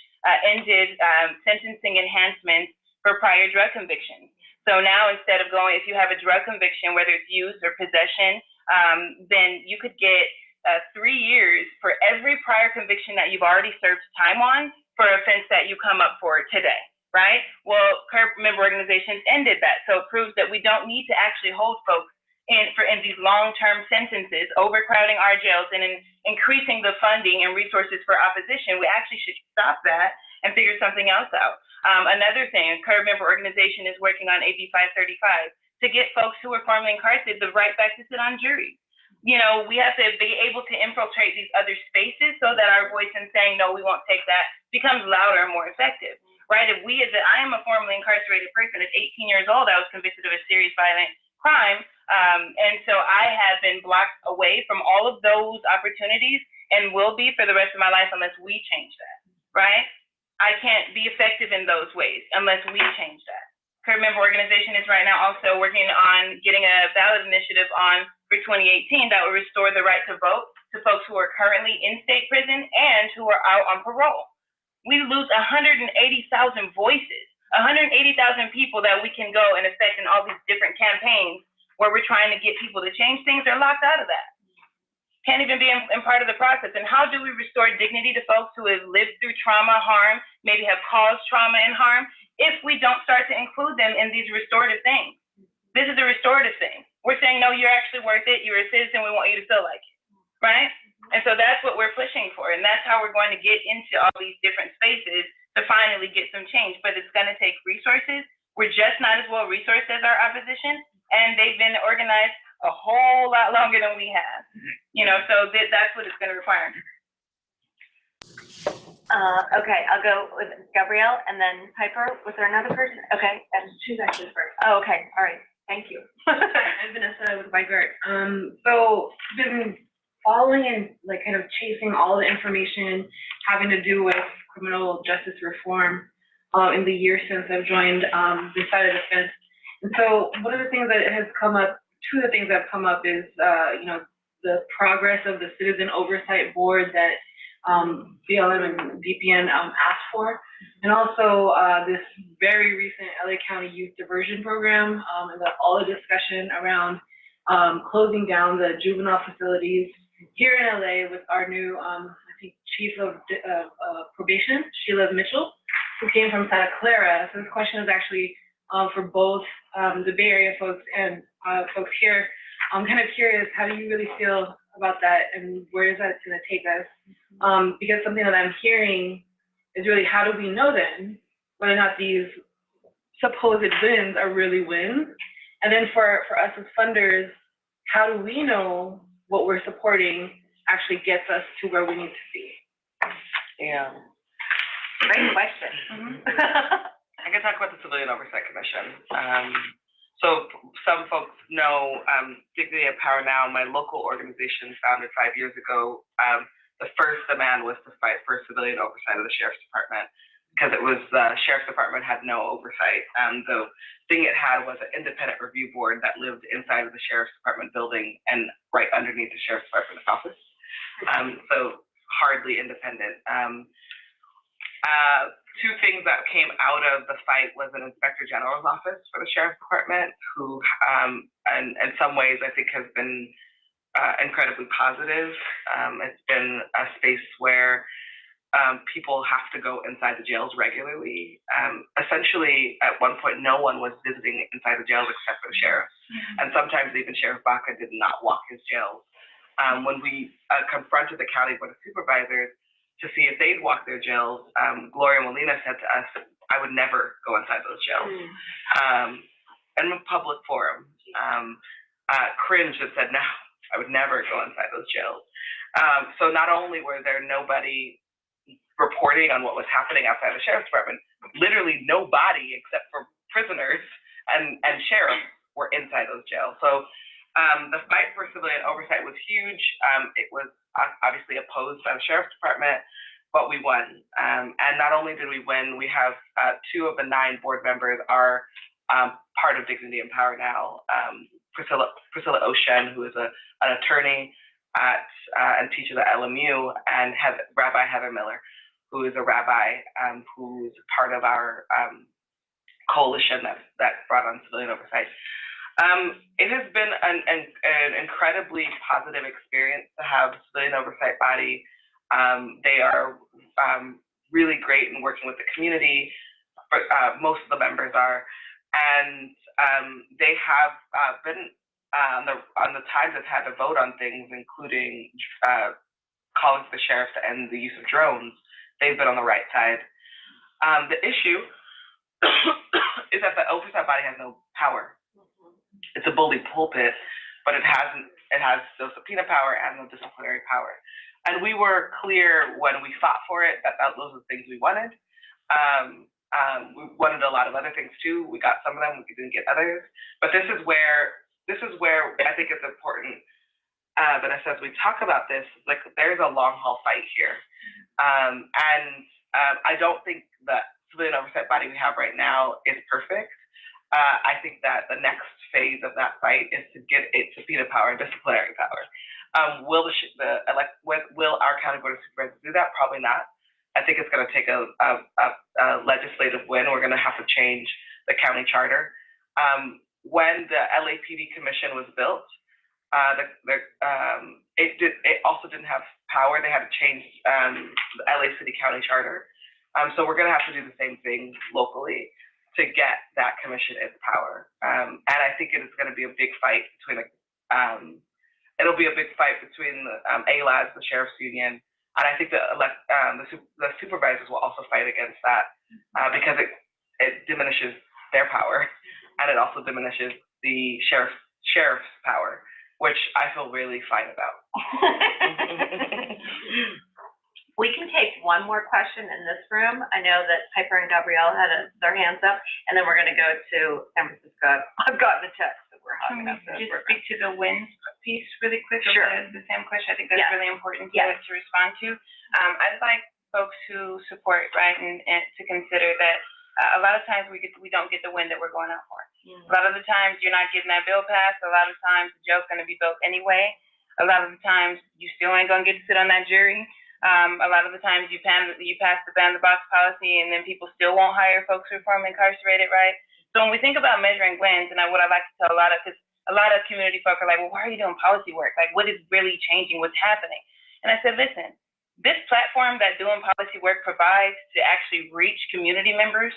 ended sentencing enhancements for prior drug convictions. So now, instead of going, if you have a drug conviction, whether it's use or possession, then you could get 3 years for every prior conviction that you've already served time on for an offense that you come up for today, right? Well, CURB member organizations ended that. So it proves that we don't need to actually hold folks in these long-term sentences, overcrowding our jails and increasing the funding and resources for opposition. We actually should stop that and figure something else out. Another thing, a CURB member organization is working on AB 535 to get folks who are formerly incarcerated the right back to sit on juries. You know, we have to be able to infiltrate these other spaces so that our voice in saying, no, we won't take that, becomes louder and more effective, right? If we, I am a formerly incarcerated person. At 18 years old, I was convicted of a serious violent crime. And so I have been blocked away from all of those opportunities and will be for the rest of my life unless we change that, right? I can't be effective in those ways unless we change that. CURB member organization is right now also working on getting a ballot initiative on for 2018 that will restore the right to vote to folks who are currently in state prison and who are out on parole. We lose 180,000 voices, 180,000 people that we can go and affect in all these different campaigns where we're trying to get people to change things. They're locked out of that. Can't even be in part of the process. And how do we restore dignity to folks who have lived through trauma, harm, maybe have caused trauma and harm, if we don't start to include them in these restorative things? This is a restorative thing. We're saying, no, you're actually worth it. You're a citizen. We want you to feel like it, right? And so that's what we're pushing for. And that's how we're going to get into all these different spaces to finally get some change. But it's going to take resources. We're just not as well resourced as our opposition. And they've been organized a whole lot longer than we have. You know, so that's what it's going to require. Okay, I'll go with Gabrielle and then Piper. Was there another person? Okay, and She's actually first. oh, okay, all right, thank you. I'm Vanessa with Vigart. So been following and like kind of chasing all the information having to do with criminal justice reform in the year since I've joined this side of the fence. And so one of the things that has come up, two of the things that have come up is, you know, the progress of the Citizen Oversight Board that BLM and DPN asked for, and also this very recent LA County Youth Diversion Program, and all the discussion around closing down the juvenile facilities here in LA with our new, I think, Chief of Probation, Sheila Mitchell, who came from Santa Clara. So this question is actually for both the Bay Area folks and folks here. I'm kind of curious, how do you really feel about that, and where is that going to take us? Because something that I'm hearing is really, how do we know then whether or not these supposed wins are really wins? And then for us as funders, how do we know what we're supporting actually gets us to where we need to be? Yeah. Great question. I can talk about the Civilian Oversight Commission. So some folks know, particularly at Power Now, my local organization founded 5 years ago, the first demand was to fight for civilian oversight of the Sheriff's Department, because it was the Sheriff's Department had no oversight. The thing it had was an independent review board that lived inside of the Sheriff's Department building and right underneath the Sheriff's Department office. So hardly independent. Two things that came out of the fight was an Inspector General's office for the Sheriff's Department, who, in some ways, I think has been incredibly positive. It's been a space where people have to go inside the jails regularly. Essentially, at one point, no one was visiting inside the jails except for the sheriff. And sometimes even Sheriff Baca did not walk his jails. When we confronted the County Board of Supervisors to see if they'd walk their jails, Gloria Molina said to us, I would never go inside those jails. In a public forum, cringed and said, no, I would never go inside those jails. So not only were there nobody reporting on what was happening outside the sheriff's department, literally nobody except for prisoners and sheriffs were inside those jails. So the fight for civilian oversight was huge. It was obviously opposed by the sheriff's department, but we won. And not only did we win, we have 2 of the 9 board members are part of Dignity and Power now. Priscilla Oshen, who is an attorney and teaches at LMU, and Rabbi Heather Miller, who is a rabbi who's part of our coalition that brought on civilian oversight. It has been an incredibly positive experience to have a civilian oversight body. They are really great in working with the community. Most of the members are, and they have been on the times they've had to vote on things, including calling for the sheriff to end the use of drones. They've been on the right side. The issue is that the oversight body has no power. It's a bully pulpit, but it has no subpoena power and no disciplinary power. And we were clear when we fought for it that those are the things we wanted. We wanted a lot of other things too. We got some of them, we didn't get others. But this is where I think it's important that as we talk about this, like there's a long haul fight here. I don't think the civilian oversight body we have right now is perfect. I think that the next phase of that fight is to get it subpoena power, disciplinary power. Will our county board of supervisors do that? Probably not. I think it's going to take a legislative win. We're going to have to change the county charter. When the LAPD commission was built, it also didn't have power. They had to change the LA City County charter. So we're going to have to do the same thing locally to get that commission its power. And I think it is going to be a big fight between it'll be a big fight between the ALAS, the sheriff's union, and I think the supervisors will also fight against that because it diminishes their power, and it also diminishes the sheriff's power, which I feel really fine about. We can take one more question in this room. I know that Piper and Gabrielle had their hands up, and then we're going to go to San Francisco. I've gotten a text that we're having up there. Just speak to the wins piece really quick? Sure. The same question. I think that's really important to respond to. I'd like folks who support, right, and to consider that a lot of times we don't get the win that we're going out for. A lot of the times you're not getting that bill passed. A lot of times the joke's going to be built anyway. A lot of the times you still ain't going to get to sit on that jury. A lot of the times you pass the ban the box policy, and then people still won't hire folks who are formerly incarcerated, right? So when we think about measuring wins, and what I like to tell a lot of community folk are like, well, why are you doing policy work? Like, what is really changing? What's happening? And I said, listen, this platform that doing policy work provides to actually reach community members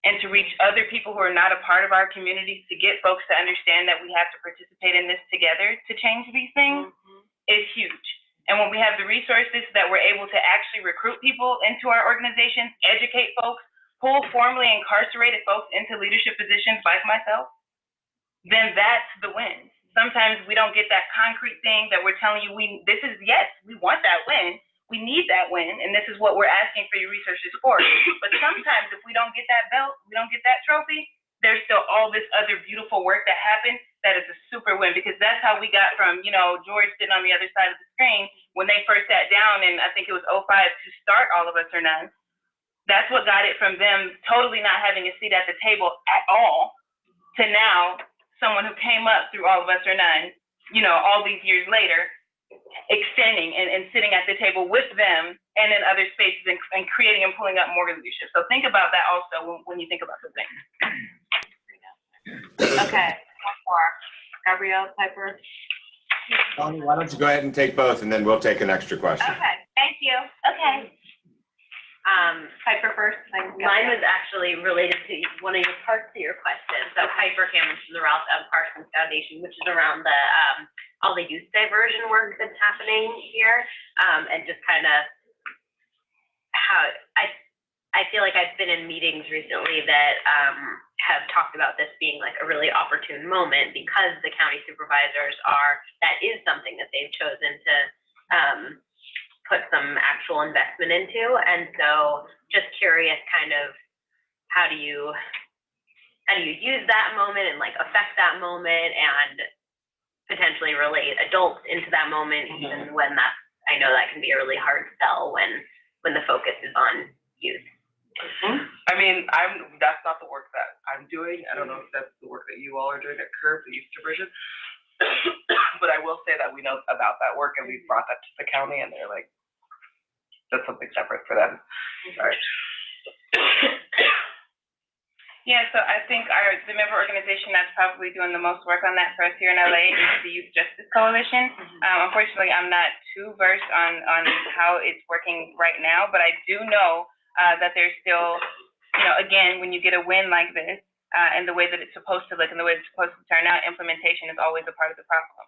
and to reach other people who are not a part of our communities, to get folks to understand that we have to participate in this together to change these things is huge. And when we have the resources that we're able to actually recruit people into our organizations, educate folks, pull formerly incarcerated folks into leadership positions like myself, then that's the win. Sometimes we don't get that concrete thing that we're telling you, we want that win. We need that win, and this is what we're asking for your resources for. But sometimes if we don't get that belt, we don't get that trophy, there's still all this other beautiful work that happened that is a super win, because that's how we got from, George sitting on the other side of the screen when they first sat down, and I think it was 2005 to start All of Us or None. That's what got it from them totally not having a seat at the table at all to now someone who came up through All of Us or None, all these years later, extending and sitting at the table with them and in other spaces and creating and pulling up more leadership. So think about that also when you think about the thing. Okay, one more. Gabrielle, Piper. Tony, why don't you go ahead and take both, and then we'll take an extra question. Okay, thank you. Okay. Piper first. Mine was actually related to one of your parts of your question. So Piper Cameron from the Ralph M. Parsons Foundation, which is around the all the youth diversion work that's happening here, and just kind of how I feel like I've been in meetings recently that have talked about this being like a really opportune moment because the county supervisors that is something that they've chosen to put some actual investment into. And so just curious kind of how do you use that moment and like affect that moment and potentially relate adults into that moment, even when I know that can be a really hard sell when the focus is on youth. I mean, that's not the work that I'm doing. I don't know if that's the work that you all are doing at CURB, the youth diversion. But I will say that we know about that work and we've brought that to the county and they're like, that's something separate for them. Sorry. Yeah, so I think the member organization that's probably doing the most work on that for us here in LA is the Youth Justice Coalition. Unfortunately, I'm not too versed on how it's working right now, but I do know that there's still, again, when you get a win like this, and the way that it's supposed to look and the way it's supposed to turn out, implementation is always a part of the problem.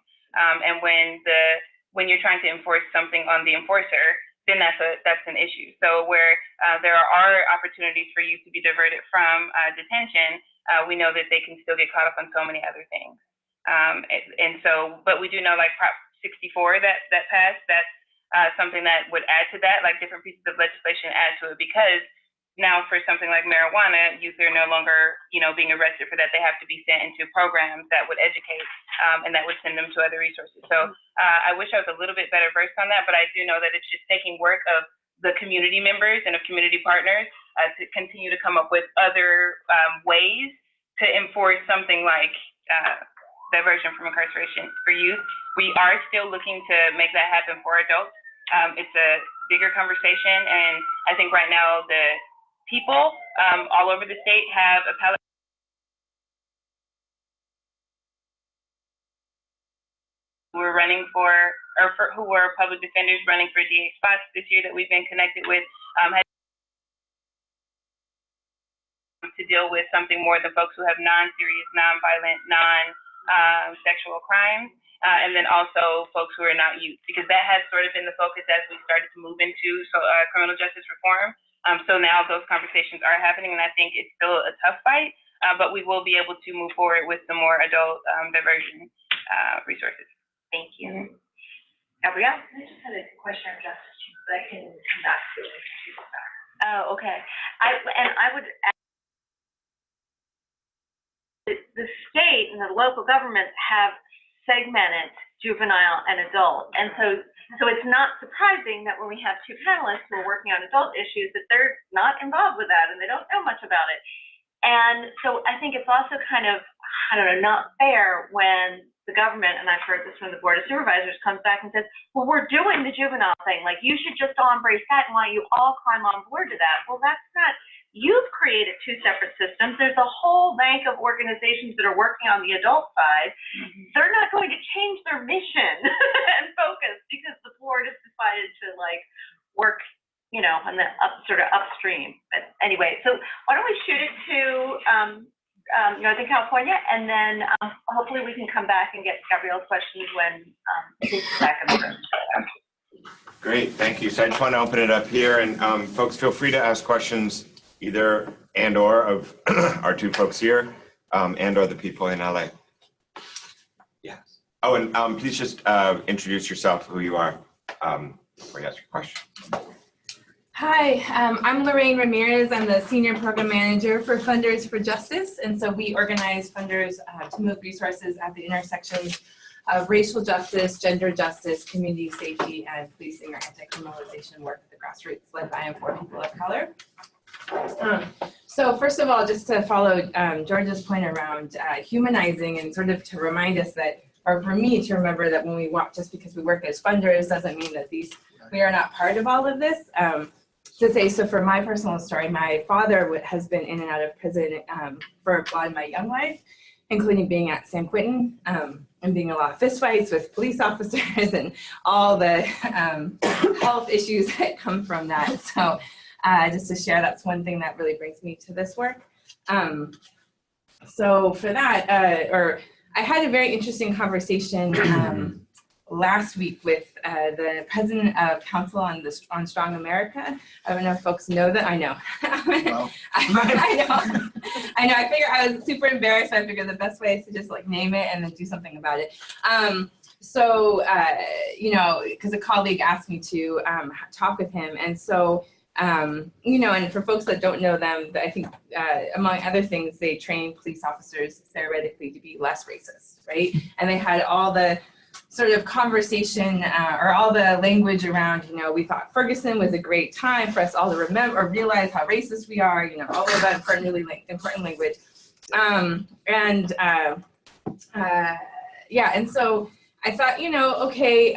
And when you're trying to enforce something on the enforcer, then that's an issue. So where there are opportunities for youth to be diverted from detention, we know that they can still get caught up on so many other things. But we do know like Prop 64 that passed, that's something that would add to that, like different pieces of legislation add to it, because now for something like marijuana, youth are no longer, being arrested for that. They have to be sent into programs that would educate and that would send them to other resources. So I wish I was a little bit better versed on that, but I do know that it's just taking work of the community members and of community partners to continue to come up with other ways to enforce something like diversion from incarceration for youth. We are still looking to make that happen for adults. It's a bigger conversation, and I think right now the people all over the state have appellate who are running who were public defenders running for DA spots this year that we've been connected with, to deal with something more than folks who have non-serious, non-violent, non-sexual crimes. And then also folks who are not youth, because that has sort of been the focus as we started to move into criminal justice reform. So now those conversations are happening, and I think it's still a tough fight, but we will be able to move forward with some more adult diversion resources. Thank you. Gabrielle? I just had a question on justice, but I can come back to it. Oh, okay. I would add, the state and the local governments have segmented juvenile and adult, and so it's not surprising that when we have two panelists who are working on adult issues that they're not involved with that and they don't know much about it. And so I think it's also kind of, not fair when the government, and I've heard this from the Board of Supervisors, comes back and says, well, we're doing the juvenile thing, like you should just all embrace that and why you all climb on board to that. Well, that's not, you've created two separate systems. There's a whole bank of organizations that are working on the adult side. They're not going to change their mission and focus because the board has decided to work, on the sort of upstream. But anyway, so why don't we shoot it to Northern California, and then hopefully we can come back and get Gabrielle's questions when she's back in the room. Great, thank you. So I just want to open it up here, and folks, feel free to ask questions either and or of our two folks here, and or the people in LA. Yes. Oh, and please just introduce yourself, who you are, before you ask your question. Hi, I'm Lorraine Ramirez. I'm the Senior Program Manager for Funders for Justice. And so we organize funders to move resources at the intersections of racial justice, gender justice, community safety, and policing or anti-criminalization work at the grassroots led by and for people of color. So first of all, just to follow George's point around humanizing and sort of to remind us that, or for me to remember that when we walk, just because we work as funders doesn't mean that we are not part of all of this. To say, so for my personal story, my father has been in and out of prison for a lot of my young life, including being at San Quentin and being a lot of fistfights with police officers and all the health issues that come from that. So just to share, that's one thing that really brings me to this work. So for that, I had a very interesting conversation last week with the president of Council on Strong America. I don't know if folks know that. I know. Well. I know. I figured I was super embarrassed. So I figured the best way is to just name it and then do something about it. so, you know, because a colleague asked me to talk with him. And so, you know, and for folks that don't know them, I think among other things, they train police officers theoretically to be less racist, right? And they had all the sort of conversation or all the language around, you know, we thought Ferguson was a great time for us all to remember or realize how racist we are, you know, all of that important language. Yeah, and so I thought, you know, okay,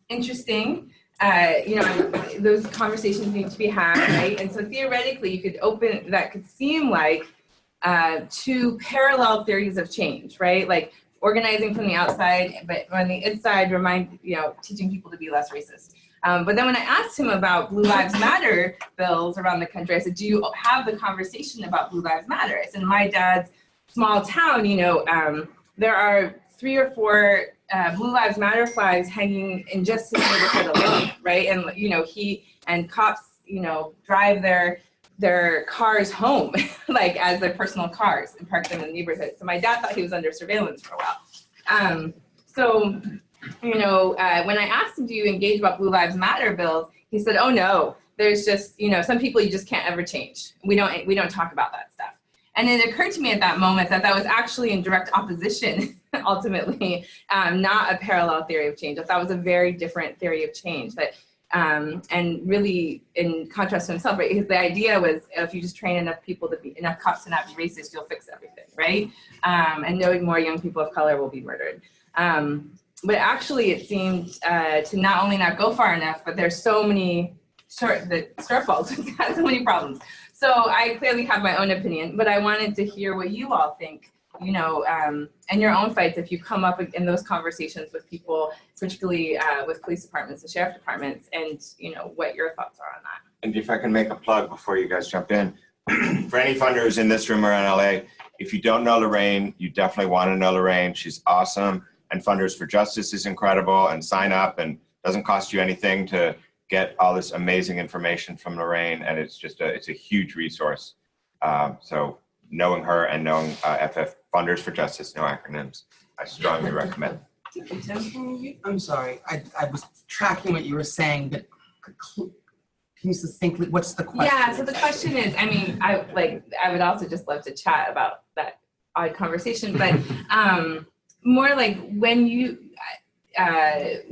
interesting. You know, those conversations need to be had, right? And so theoretically, you could open, that could seem like two parallel theories of change, right? Like organizing from the outside, but on the inside, you know, teaching people to be less racist. But then when I asked him about Blue Lives Matter bills around the country, I said, do you have the conversation about Blue Lives Matter? I said, in my dad's small town, you know, there are 3 or 4 Blue Lives Matter flags hanging in just his neighborhood alone, right? And, you know, he and cops, you know, drive their cars home, like as their personal cars and park them in the neighborhood. So my dad thought he was under surveillance for a while. So, you know, when I asked him, do you engage about Blue Lives Matter bills? He said, oh no, there's just, you know, some people you just can't ever change. We don't talk about that stuff. And it occurred to me at that moment that that was actually in direct opposition, ultimately, not a parallel theory of change. I thought it was a very different theory of change. That, and really, in contrast to himself, right? The idea was if you just train enough people to be, enough cops to not be racist, you'll fix everything, right? And knowing more young people of color will be murdered. But actually, it seemed to not only not go far enough, but there's so many shortfalls, we've got so many problems. So I clearly have my own opinion, but I wanted to hear what you all think, you know, in your own fights, if you come up in those conversations with people, particularly with police departments and sheriff departments, and, you know, what your thoughts are on that. And if I can make a plug before you guys jump in, for any funders in this room or in LA, if you don't know Lorraine, you definitely want to know Lorraine. She's awesome. And Funders for Justice is incredible, and sign up, and doesn't cost you anything to get all this amazing information from Lorraine, and it's just it's a huge resource. So knowing her and knowing FF Funders for Justice, no acronyms, I strongly recommend. I'm sorry, I was tracking what you were saying, but can you succinctly, what's the question? Yeah, so the question is, I mean, I would also just love to chat about that odd conversation, but more like when you, have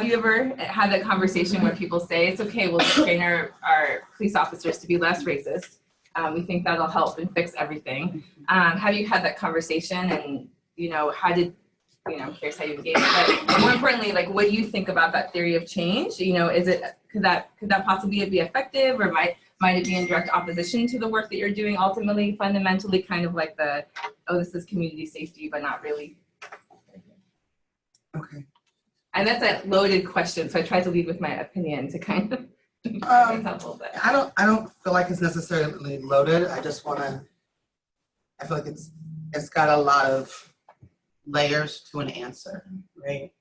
you ever had that conversation where people say, it's okay, we'll train our police officers to be less racist. We think that'll help and fix everything. Have you had that conversation, and, you know, how did, you know, I'm curious how you engage, but more importantly, like, what do you think about that theory of change? You know, could that possibly be effective, or might it be in direct opposition to the work that you're doing ultimately, fundamentally, kind of like this is community safety, but not really? Okay. And that's a loaded question, so I tried to lead with my opinion to kind of I don't feel like it's necessarily loaded. I just want to, I feel like it's got a lot of layers to an answer, right?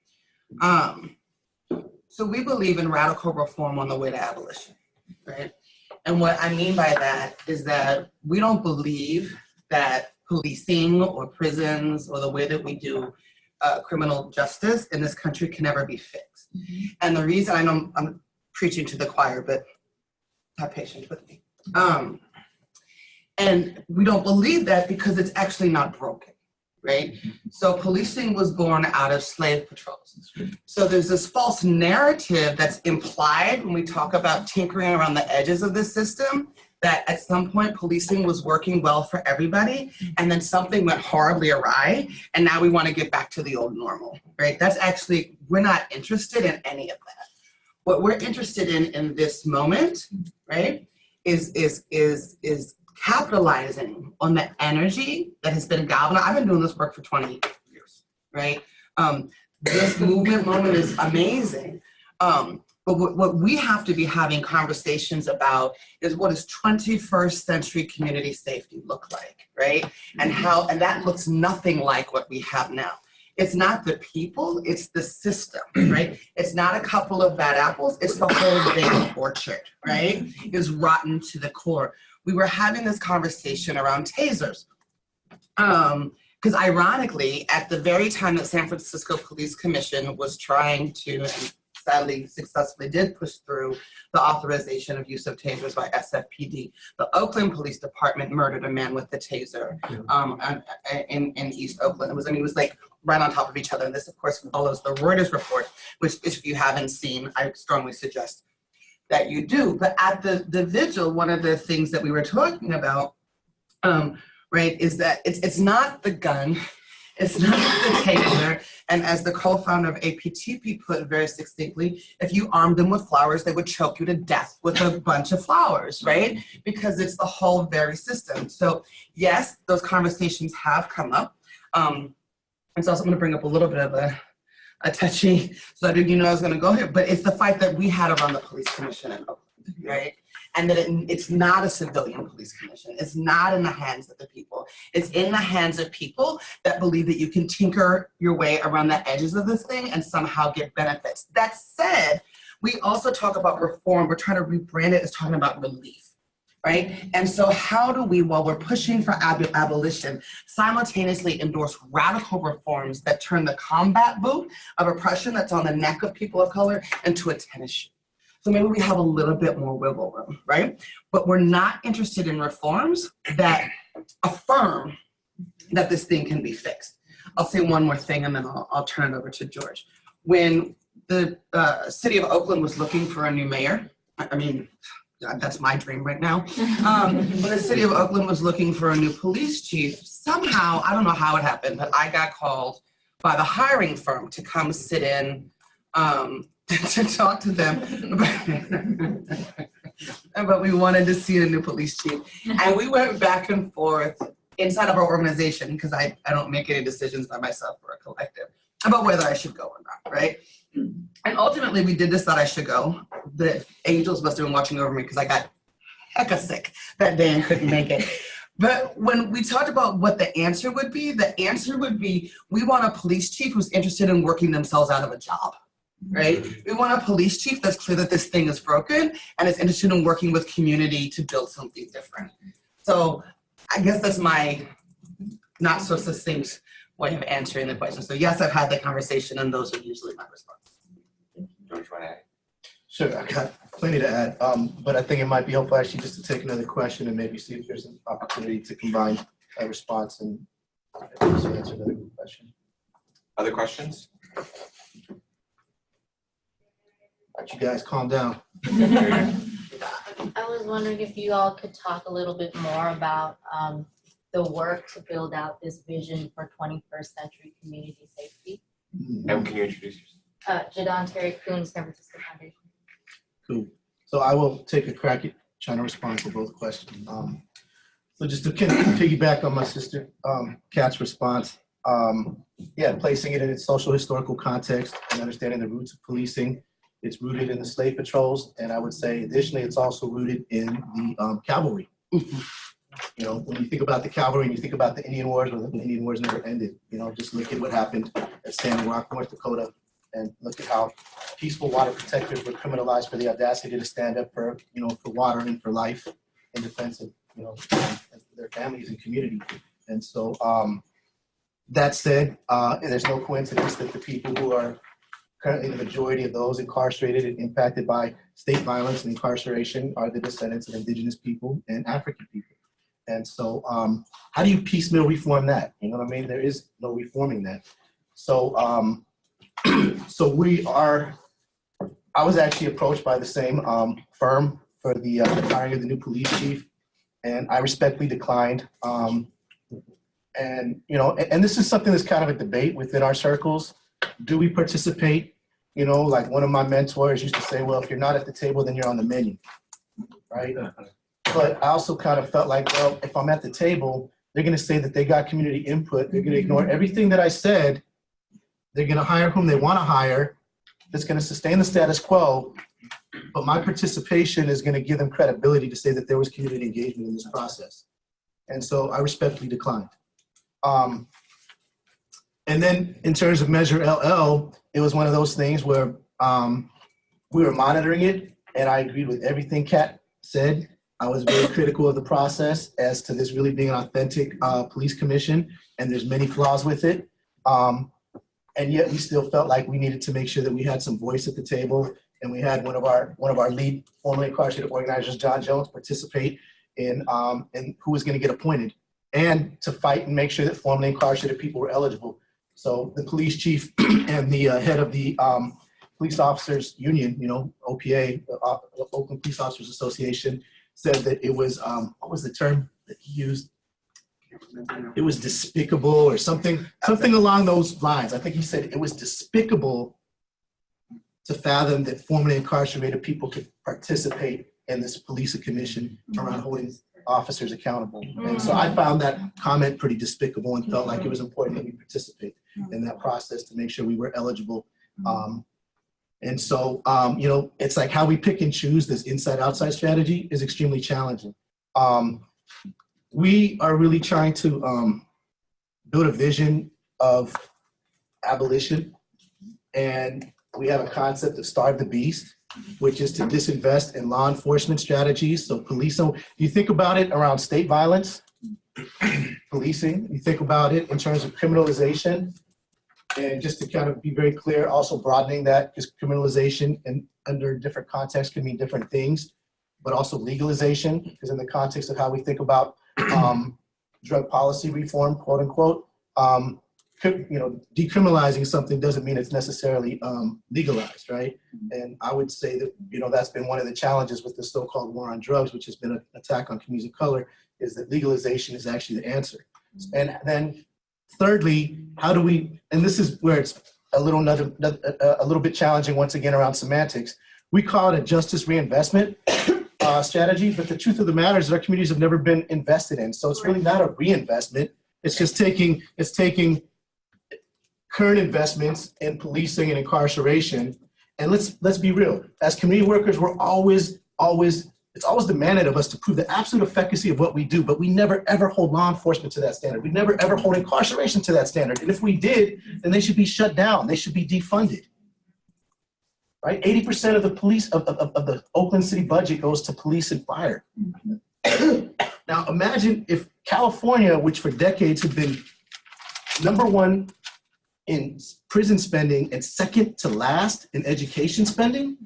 So we believe in radical reform on the way to abolition, right? And what I mean by that is that we don't believe that policing or prisons or the way that we do criminal justice in this country can ever be fixed. Mm-hmm. And the reason, I know I'm preaching to the choir, but have patience with me. And we don't believe that because it's actually not broken, right? So policing was born out of slave patrols. So there's this false narrative that's implied when we talk about tinkering around the edges of this system, that at some point policing was working well for everybody, and then something went horribly awry, and now we want to get back to the old normal, right? That's actually, we're not interested in any of that. What we're interested in this moment, right, is capitalizing on the energy that has been galvanized. I've been doing this work for 20 years, right? This movement moment is amazing. But what we have to be having conversations about is, what does 21st century community safety look like, right? And that looks nothing like what we have now. It's not the people, it's the system, right? It's not a couple of bad apples, it's the whole dang orchard, right? It's rotten to the core. We were having this conversation around tasers. Because ironically, at the very time that San Francisco Police Commission was trying to, and sadly successfully did push through the authorization of use of tasers by SFPD, the Oakland Police Department murdered a man with the taser in East Oakland. It was like right on top of each other. And this, of course, follows the Reuters report, which if you haven't seen, I strongly suggest that you do. But at the vigil, one of the things that we were talking about, right, is that it's not the gun, it's not the taser, and as the co-founder of APTP put very succinctly, if you armed them with flowers, they would choke you to death with a bunch of flowers, right? Because it's the whole very system. So yes, those conversations have come up. And so I'm gonna bring up a little bit of a touchy, so I didn't know I was gonna go here, but it's the fight that we had around the police commission in Oakland, right? And that it's not a civilian police commission. It's not in the hands of the people. It's in the hands of people that believe that you can tinker your way around the edges of this thing and somehow get benefits. That said, we also talk about reform. We're trying to rebrand it as talking about relief, right? And so how do we, while we're pushing for abolition, simultaneously endorse radical reforms that turn the combat boot of oppression that's on the neck of people of color into a tennis shoe? So maybe we have a little bit more wiggle room, right? But we're not interested in reforms that affirm that this thing can be fixed. I'll say one more thing and then I'll turn it over to George. When the city of Oakland was looking for a new mayor, I mean, that's my dream right now. When the city of Oakland was looking for a new police chief, somehow, I don't know how it happened, but I got called by the hiring firm to come sit in to talk to them, but we wanted to see a new police chief. And we went back and forth inside of our organization, because I don't make any decisions by myself or a collective, about whether I should go or not, right? And ultimately we did decide I should go. The angels must have been watching over me because I got hecka sick that day and couldn't make it. But when we talked about what the answer would be we want a police chief who's interested in working themselves out of a job. Right? We want a police chief that's clear that this thing is broken and is interested in working with community to build something different. So I guess that's my not so succinct way of answering the question. So yes, I've had that conversation and those are usually my responses. George, want to add? Sure, I got plenty to add, but I think it might be helpful actually just to take another question and maybe see if there's an opportunity to combine a response and just answer another question. Other questions? All right, you guys calm down. I was wondering if you all could talk a little bit more about the work to build out this vision for 21st century community safety. And can you introduce yourself? Jadon Terry Coon, San Francisco Foundation. Cool. So I will take a crack at trying to respond to both questions. So just to kind of piggyback on my sister Kat's response, yeah, placing it in its social historical context and understanding the roots of policing. It's rooted in the slave patrols, and I would say additionally, it's also rooted in the cavalry. You know, when you think about the cavalry and you think about the Indian Wars, well, the Indian Wars never ended. You know, just look at what happened at Standing Rock, North Dakota, and look at how peaceful water protectors were criminalized for the audacity to stand up for, you know, for water and for life in defense of, you know, their families and community. And so that said, there's no coincidence that the people who are currently the majority of those incarcerated and impacted by state violence and incarceration are the descendants of indigenous people and African people. And so how do you piecemeal reform that? You know what I mean? There is no reforming that. So I was actually approached by the same firm for the hiring of the new police chief, and I respectfully declined. And, you know, and this is something that's kind of a debate within our circles. Do we participate? You know, like one of my mentors used to say, well, if you're not at the table, then you're on the menu, right? But I also kind of felt like, well, if I'm at the table, they're going to say that they got community input. They're going to ignore everything that I said. They're going to hire whom they want to hire. That's going to sustain the status quo. But my participation is going to give them credibility to say that there was community engagement in this process. And so I respectfully declined. And then in terms of Measure LL, it was one of those things where we were monitoring it, and I agreed with everything Kat said. I was very critical of the process as to this really being an authentic police commission, and there's many flaws with it. And yet we still felt like we needed to make sure that we had some voice at the table, and we had one of our lead formerly incarcerated organizers, John Jones, participate in who was going to get appointed, and to fight and make sure that formerly incarcerated people were eligible. So the police chief and the head of the police officers union, OPA, Oakland Police Officers Association, said that it was, what was the term that he used? It was despicable or something along those lines. I think he said it was despicable to fathom that formerly incarcerated people could participate in this police commission around holding officers accountable. And so I found that comment pretty despicable and felt like it was important that we participate in that process to make sure we were eligible. And so, it's like how we pick and choose this inside-outside strategy is extremely challenging. We are really trying to build a vision of abolition, and we have a concept of starve the beast, which is to disinvest in law enforcement strategies. So police, so you think about it around state violence, policing, you think about it in terms of criminalization, and just to kind of be very clear, also broadening that, because criminalization and under different contexts can mean different things, but also legalization, because in the context of how we think about drug policy reform, quote unquote, decriminalizing something doesn't mean it's necessarily legalized, right? And I would say that, that's been one of the challenges with the so-called war on drugs, which has been an attack on communities of color, is that legalization is actually the answer. And then thirdly, how do we, and this is where it's a little bit challenging once again around semantics, we call it a justice reinvestment strategy, but the truth of the matter is that our communities have never been invested in. So it's really not a reinvestment. It's just taking current investments in policing and incarceration. And let's be real. As community workers, we're always, it's always demanded of us to prove the absolute efficacy of what we do, but we never ever hold law enforcement to that standard. We never ever hold incarceration to that standard. And if we did, then they should be shut down. They should be defunded. Right? 80% of the police of the Oakland City budget goes to police and fire. Now imagine if California, which for decades had been #1 in prison spending and second to last in education spending,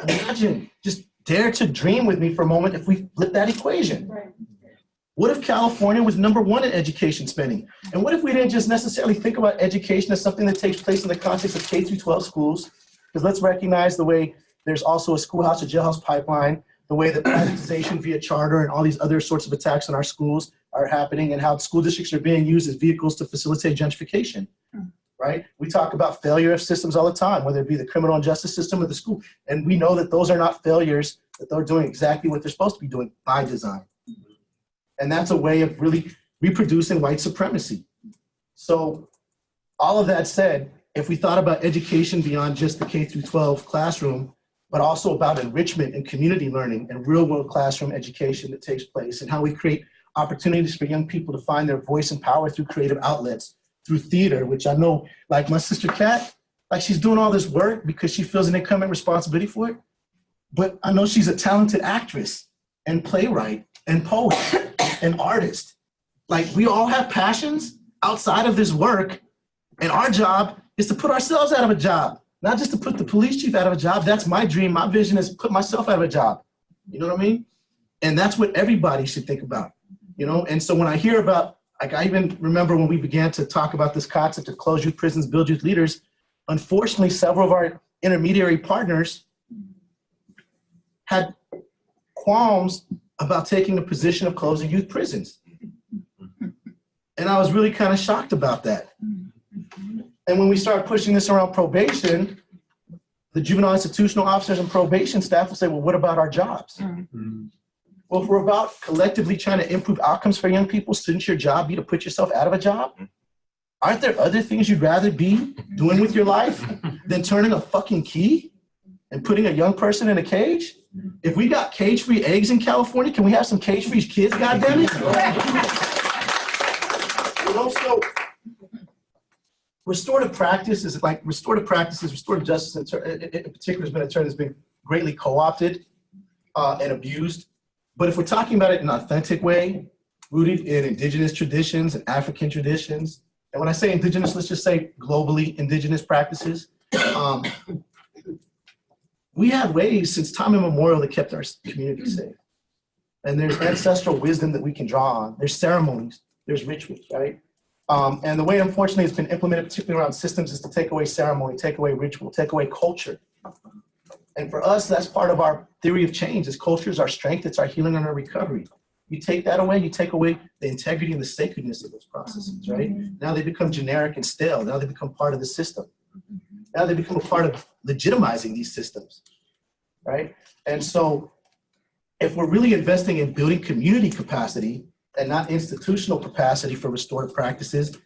imagine, just dare to dream with me for a moment if we flip that equation. Right. What if California was #1 in education spending? And what if we didn't just necessarily think about education as something that takes place in the context of K through 12 schools? Because let's recognize the way there's also a schoolhouse to jailhouse pipeline, the way that privatization via charter and all these other sorts of attacks on our schools are happening, and how school districts are being used as vehicles to facilitate gentrification, right? We talk about failure of systems all the time, whether it be the criminal justice system or the school. And we know that those are not failures, that they're doing exactly what they're supposed to be doing by design. And that's a way of really reproducing white supremacy. So all of that said, if we thought about education beyond just the K through 12 classroom, but also about enrichment and community learning and real world classroom education that takes place, and how we create opportunities for young people to find their voice and power through creative outlets, through theater, which I know, like my sister Kat, like she's doing all this work because she feels an incumbent responsibility for it. But I know she's a talented actress and playwright and poet and artist. Like, we all have passions outside of this work, and our job is to put ourselves out of a job, not just to put the police chief out of a job. That's my dream. My vision is put myself out of a job. You know what I mean? And that's what everybody should think about, And so when I hear about, like, I even remember when we began to talk about this concept of close youth prisons, build youth leaders, unfortunately, several of our intermediary partners had qualms about taking the position of closing youth prisons. And I was really kind of shocked about that. And when we start pushing this around probation, the juvenile institutional officers and probation staff will say, well, what about our jobs? Well, if we're about collectively trying to improve outcomes for young people, shouldn't your job be to put yourself out of a job? Aren't there other things you'd rather be doing with your life than turning a fucking key and putting a young person in a cage? If we got cage-free eggs in California, can we have some cage-free kids, goddammit? So restorative practices, restorative justice in particular has been a term that's been greatly co-opted and abused But if we're talking about it in an authentic way, rooted in indigenous traditions and African traditions, and when I say indigenous, let's just say globally indigenous practices, we have ways since time immemorial that kept our community safe. And there's ancestral wisdom that we can draw on. There's ceremonies, there's rituals, right? And the way, unfortunately, it's been implemented, particularly around systems, is to take away ceremony, take away ritual, take away culture. And for us, that's part of our theory of change, is culture is our strength, it's our healing and our recovery. You take that away, you take away the integrity and the sacredness of those processes, right? Now they become generic and stale. Now they become part of the system. Now they become a part of legitimizing these systems, right? And so if we're really investing in building community capacity and not institutional capacity for restorative practices,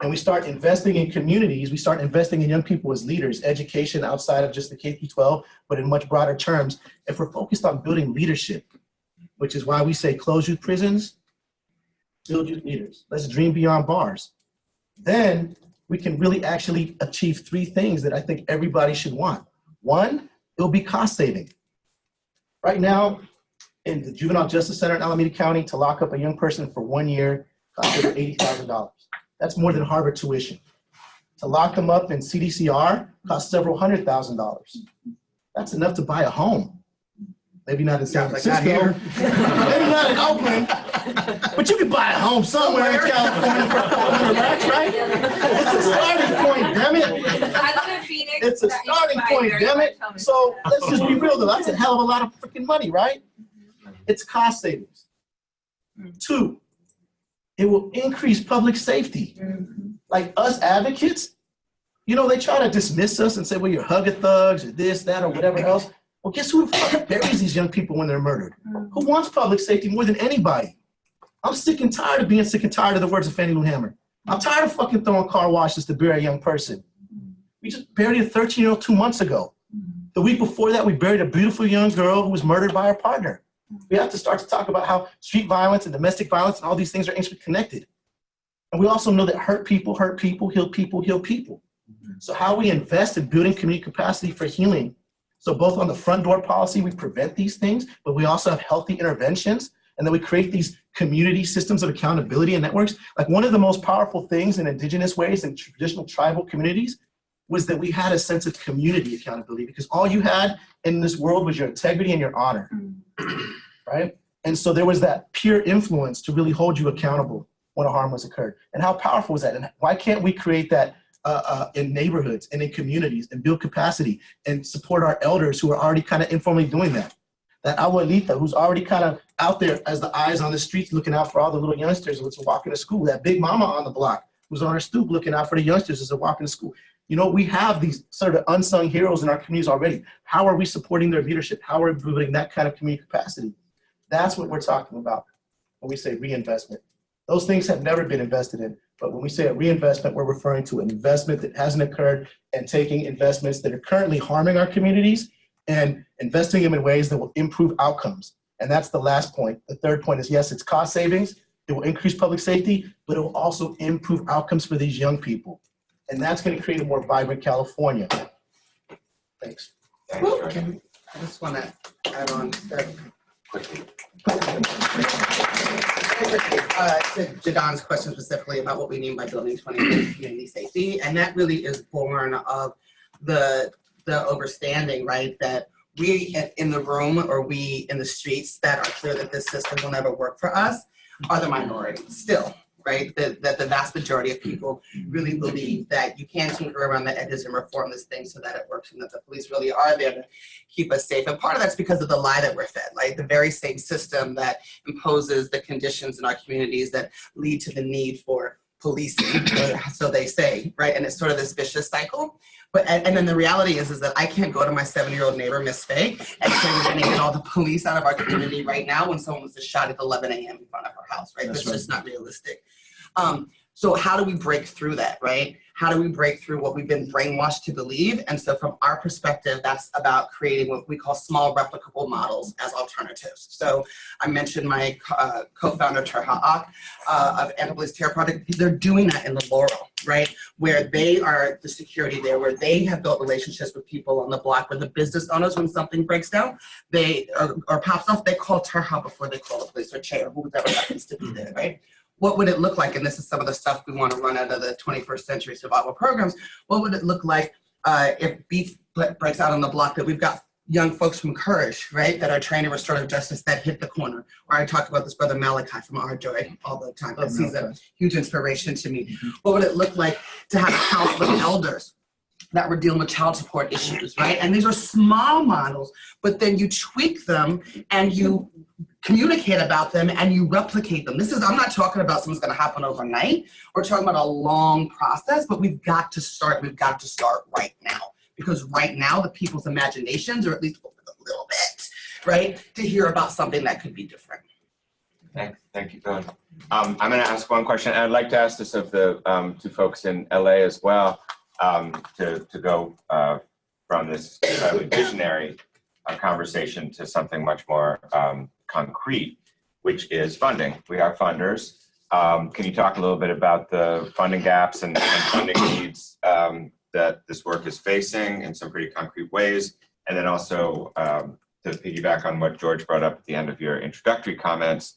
and we start investing in communities, we start investing in young people as leaders, education outside of just the K-12, but in much broader terms, if we're focused on building leadership, which is why we say close youth prisons, build youth leaders. Let's dream beyond bars. Then we can really actually achieve three things that I think everybody should want. One, it'll be cost saving. Right now, in the Juvenile Justice Center in Alameda County, to lock up a young person for 1 year costs over $80,000. That's more than Harvard tuition. To lock them up in CDCR costs several $100,000. That's enough to buy a home. Maybe not in San Francisco, maybe not in Oakland, but you can buy a home somewhere in California for $400, right? It's a starting point, damn it. I live in Phoenix. It's a starting point, damn it. So let's just be real though, that's a hell of a lot of freaking money, right? It's cost savings. Two, it will increase public safety. Like us advocates, you know, they try to dismiss us and say, well, you're hug-a-thugs or this, that, or whatever else. Well, guess who the fuck buries these young people when they're murdered? Who wants public safety more than anybody? I'm sick and tired of being sick and tired of the words of Fannie Lou Hamer. I'm tired of fucking throwing car washes to bury a young person. We just buried a 13-year-old 2 months ago. The week before that, we buried a beautiful young girl who was murdered by her partner. We have to start to talk about how street violence and domestic violence and all these things are interconnected. And we also know that hurt people, heal people, heal people. So how we invest in building community capacity for healing. So both on the front door policy, we prevent these things, but we also have healthy interventions, and then we create these community systems of accountability and networks. Like one of the most powerful things in indigenous ways and traditional tribal communities was that we had a sense of community accountability, because all you had in this world was your integrity and your honor, right? And so there was that peer influence to really hold you accountable when a harm was occurred. And how powerful was that? And why can't we create that in neighborhoods and in communities and build capacity and support our elders who are already kind of informally doing that? That abuelita who's already kind of out there as the eyes on the streets looking out for all the little youngsters who's walking to school. That big mama on the block who's on her stoop looking out for the youngsters as they're walking to school. You know, we have these sort of unsung heroes in our communities already. How are we supporting their leadership? How are we building that kind of community capacity? That's what we're talking about when we say reinvestment. Those things have never been invested in. But when we say a reinvestment, we're referring to an investment that hasn't occurred and taking investments that are currently harming our communities and investing them in ways that will improve outcomes. And that's the last point. The third point is, yes, it's cost savings. It will increase public safety, but it will also improve outcomes for these young people. And that's going to create a more vibrant California. Thanks. I just want to add on quickly. To Jadon's question specifically about what we mean by building 20 community safety, and that really is born of the understanding, right, that we in the room or we in the streets that are clear that this system will never work for us are the minority still, right? That the vast majority of people really believe that you can tinker around the edges and reform this thing so that it works, and that the police really are there to keep us safe. And part of that's because of the lie that we're fed, like the very same system that imposes the conditions in our communities that lead to the need for policing, so they say, right? And it's sort of this vicious cycle. But and then the reality is that I can't go to my 7-year-old neighbor, Miss Faye, and say we're going to get all the police out of our community right now when someone was just shot at 11 a.m. in front of her house, right? That's just not realistic. So how do we break through that, right? How do we break through what we've been brainwashed to believe? And so from our perspective, that's about creating what we call small replicable models as alternatives. So I mentioned my co-founder, Terha Ak, of Annapolis Terror Project. They're doing that in the Laurel. right? Where they are the security there, where they have built relationships with people on the block, where the business owners, when something breaks down, they or pops off, they call Terha before they call the police or Chair, whoever happens to be there, right? What would it look like? And this is some of the stuff we want to run out of the 21st century survival programs. What would it look like if beef breaks out on the block, that we've got young folks from Courage, right, that are trained in restorative justice that hit the corner? Or I talk about this brother Malachi from Our Joy all the time, because he's a huge inspiration to me. What would it look like to have a council of elders that were dealing with child support issues, right? And these are small models, but then you tweak them and you communicate about them and you replicate them. I'm not talking about something's gonna happen overnight. We're talking about a long process, but we've got to start right now. Because right now, the people's imaginations are at least open a little bit, right? To hear about something that could be different. Thank you, Dawn. I'm going to ask one question, and I'd like to ask this of the two folks in LA as well, to go from this highly visionary conversation to something much more concrete, which is funding. We are funders. Can you talk a little bit about the funding gaps and funding needs that this work is facing in some pretty concrete ways? And then also to piggyback on what George brought up at the end of your introductory comments,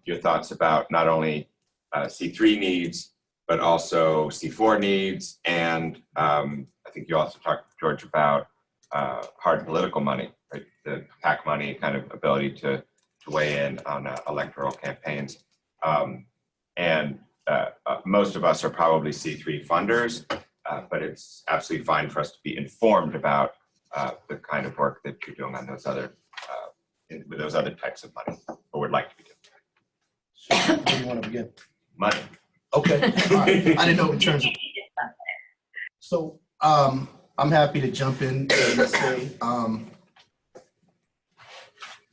your thoughts about not only C3 needs, but also C4 needs. And I think you also talked, George, about hard political money, right? The PAC money kind of ability to weigh in on electoral campaigns. Most of us are probably C3 funders, but it's absolutely fine for us to be informed about the kind of work that you're doing on those other, with those other types of money, or would like to be doing. Sure. Where do you want to begin? Money. Okay. All right. I didn't know in terms of. So I'm happy to jump in and say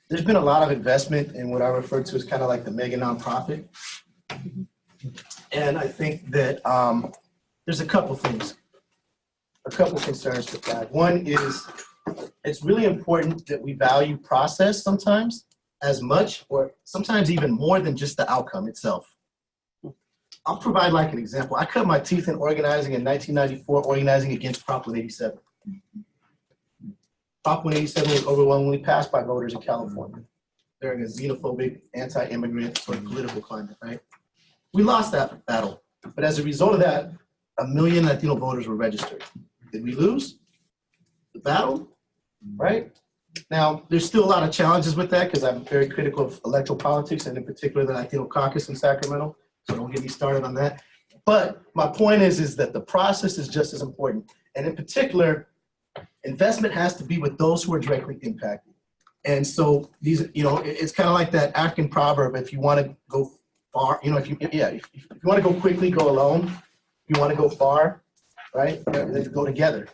there's been a lot of investment in what I refer to as kind of like the mega nonprofit. And I think that there's a couple things, a couple concerns to flag. One is it's really important that we value process sometimes as much or sometimes even more than just the outcome itself. I'll provide like an example. I cut my teeth in organizing in 1994, organizing against Prop 187. Prop 187 was overwhelmingly passed by voters in California during a xenophobic, anti-immigrant sort of political climate, right? We lost that battle, but as a result of that, 1 million Latino voters were registered. Did we lose the battle, right? Now, there's still a lot of challenges with that because I'm very critical of electoral politics and in particular the Latino caucus in Sacramento, so don't get me started on that. But my point is that the process is just as important. And in particular, investment has to be with those who are directly impacted. And so these, it's kind of like that African proverb, if you want to go far, if you want to go quickly, go alone. If you want to go far, right, they go together.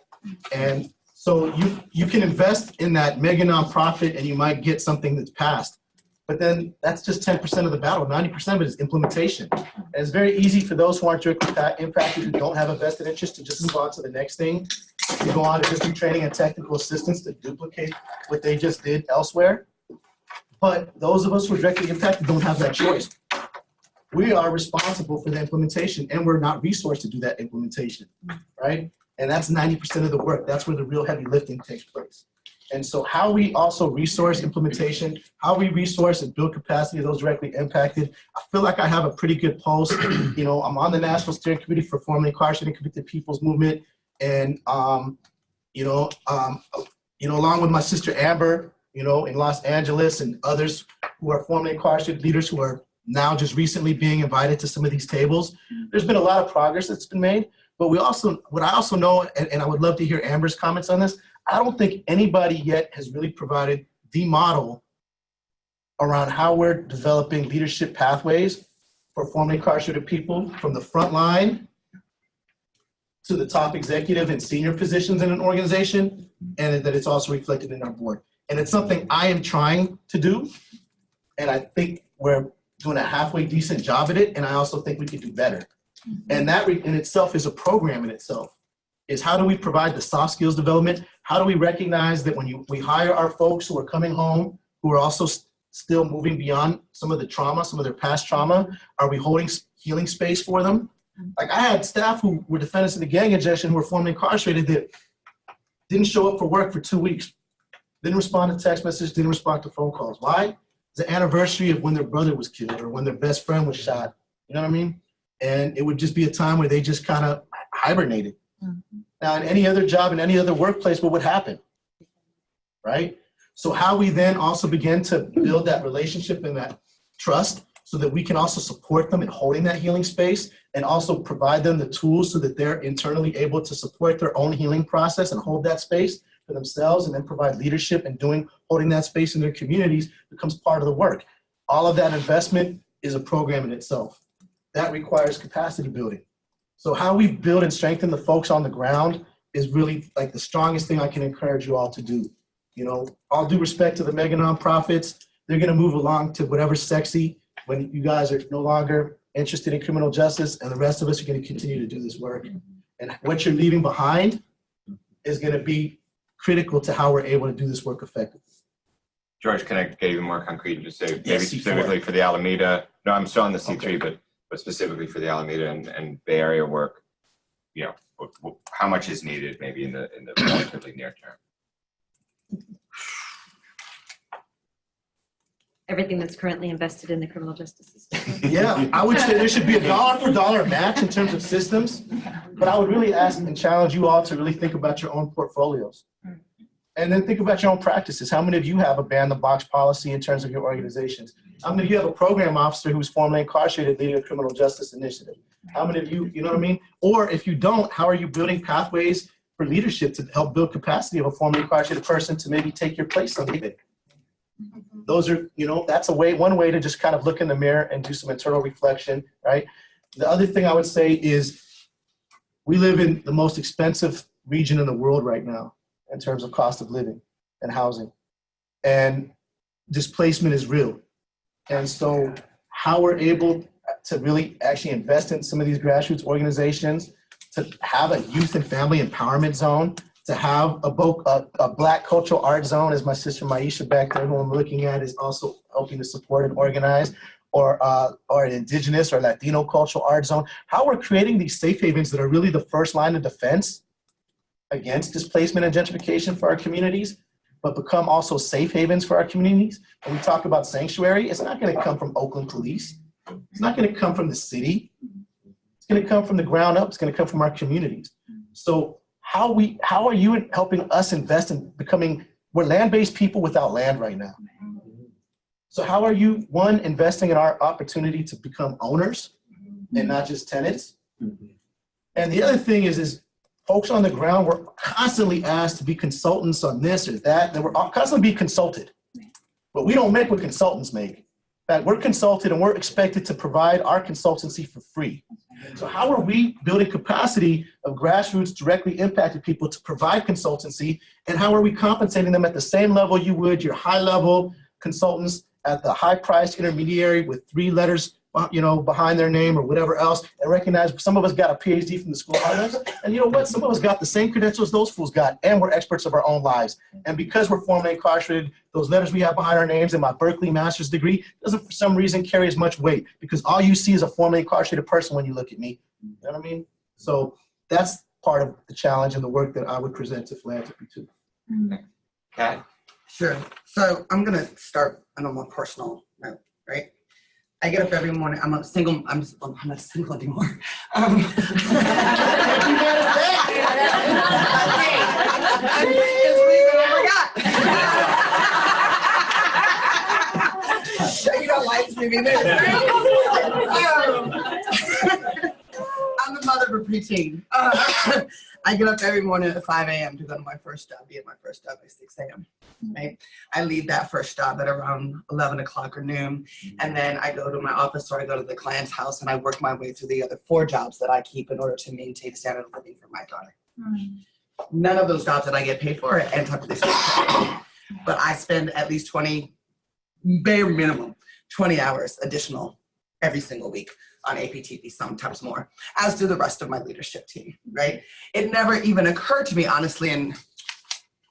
And so you can invest in that mega nonprofit and you might get something that's passed. But then that's just 10% of the battle. 90% of it is implementation. And it's very easy for those who aren't directly impacted, who don't have a vested interest, to just move on to the next thing. You go on to district training and technical assistance to duplicate what they just did elsewhere. But those of us who are directly impacted don't have that choice. We are responsible for the implementation and we're not resourced to do that implementation, right? And that's 90% of the work. That's where the real heavy lifting takes place. And so how we also resource implementation, how we resource and build capacity of those directly impacted, I feel like I have a pretty good pulse. I'm on the National Steering Committee for Formerly Incarcerated and Convicted People's Movement. And, along with my sister Amber, in Los Angeles and others who are formerly incarcerated leaders who are now just recently being invited to some of these tables, there's been a lot of progress that's been made. But what I also know, and I would love to hear Amber's comments on this, I don't think anybody yet has really provided the model around how we're developing leadership pathways for formerly incarcerated people from the front line to the top executive and senior positions in an organization, and that it's also reflected in our board. And it's something I am trying to do, and I think we're doing a halfway decent job at it, and I also think we could do better. And that in itself is a program in itself, is how do we provide the soft skills development? How do we recognize that when we hire our folks who are coming home, who are also still moving beyond some of the trauma, some of their past trauma, are we holding healing space for them Like I had staff who were defendants of the gang injection who were formerly incarcerated that didn't show up for work for 2 weeks. Didn't respond to text messages, didn't respond to phone calls. Why? It's the anniversary of when their brother was killed or when their best friend was shot. You know what I mean? And it would just be a time where they just kind of hibernated. Now, in any other job, in any other workplace, what would happen? Right? So how we then also begin to build that relationship and that trust so that we can also support them in holding that healing space and also provide them the tools so that they're internally able to support their own healing process and hold that space for themselves and then provide leadership and holding that space in their communities becomes part of the work. All of that investment is a program in itself. That requires capacity building. So how we build and strengthen the folks on the ground is really like the strongest thing I can encourage you all to do. You know, all due respect to the mega nonprofits, they're gonna move along to whatever's sexy when you guys are no longer interested in criminal justice, and the rest of us are gonna continue to do this work. And what you're leaving behind is gonna be critical to how we're able to do this work effectively. George, can I get even more concrete and just say, maybe Yes, specifically for the Alameda, no, I'm still on the C3, but specifically for the Alameda and Bay Area work, you know, how much is needed maybe in the relatively near term? Everything that's currently invested in the criminal justice system. Yeah, I would say there should be a dollar for dollar match in terms of systems, but I would really ask and challenge you all to really think about your own portfolios. And then think about your own practices. How many of you have a ban the box policy in terms of your organizations? How many of you have a program officer who's formerly incarcerated leading a criminal justice initiative? How many of you, you know what I mean? Or if you don't, how are you building pathways for leadership to help build capacity of a formerly incarcerated person to maybe take your place someday? Those are, you know, that's one way to just kind of look in the mirror and do some internal reflection, right? The other thing I would say is we live in the most expensive region in the world right now in terms of cost of living and housing. And displacement is real. And so how we're able to really actually invest in some of these grassroots organizations, to have a youth and family empowerment zone, to have a Black cultural art zone, as my sister Maisha back there, who I'm looking at, is also helping to support and organize, or an Indigenous or Latino cultural art zone. How we're creating these safe havens that are really the first line of defense against displacement and gentrification for our communities, but become also safe havens for our communities. When we talk about sanctuary, it's not gonna come from Oakland police. It's not gonna come from the city. It's gonna come from the ground up. It's gonna come from our communities. So how are you helping us invest in becoming, we're land-based people without land right now. So how are you, one, investing in our opportunity to become owners and not just tenants? And the other thing is folks on the ground, we're constantly asked to be consultants on this or that, and we're constantly being consulted. But we don't make what consultants make. In fact, we're consulted and we're expected to provide our consultancy for free. So how are we building capacity of grassroots directly impacted people to provide consultancy, and how are we compensating them at the same level you would your high-level consultants at the high-priced intermediary with 3 letters, you know, behind their name or whatever else, and recognize some of us got a PhD from the School of Hard Knocks, and you know what? Some of us got the same credentials those fools got, and we're experts of our own lives. And because we're formerly incarcerated, those letters we have behind our names and my Berkeley master's degree doesn't for some reason carry as much weight, because all you see is a formerly incarcerated person when you look at me. You know what I mean? So that's part of the challenge and the work that I would present to philanthropy too. Kat? Sure. So I'm gonna start on a more personal note, right? I get up every morning. I'm not single anymore. You don't like me, I'm the mother of a preteen. I get up every morning at 5 a.m. to go to my first job, be at my first job by 6 a.m. Right? I leave that first job at around 11 o'clock or noon, and then I go to my office or I go to the client's house and I work my way through the other 4 jobs that I keep in order to maintain standard of living for my daughter. None of those jobs that I get paid for ends up to this. But I spend at least 20, bare minimum, 20 hours additional every single week on APTP, sometimes more, as do the rest of my leadership team, right? It never even occurred to me, honestly, in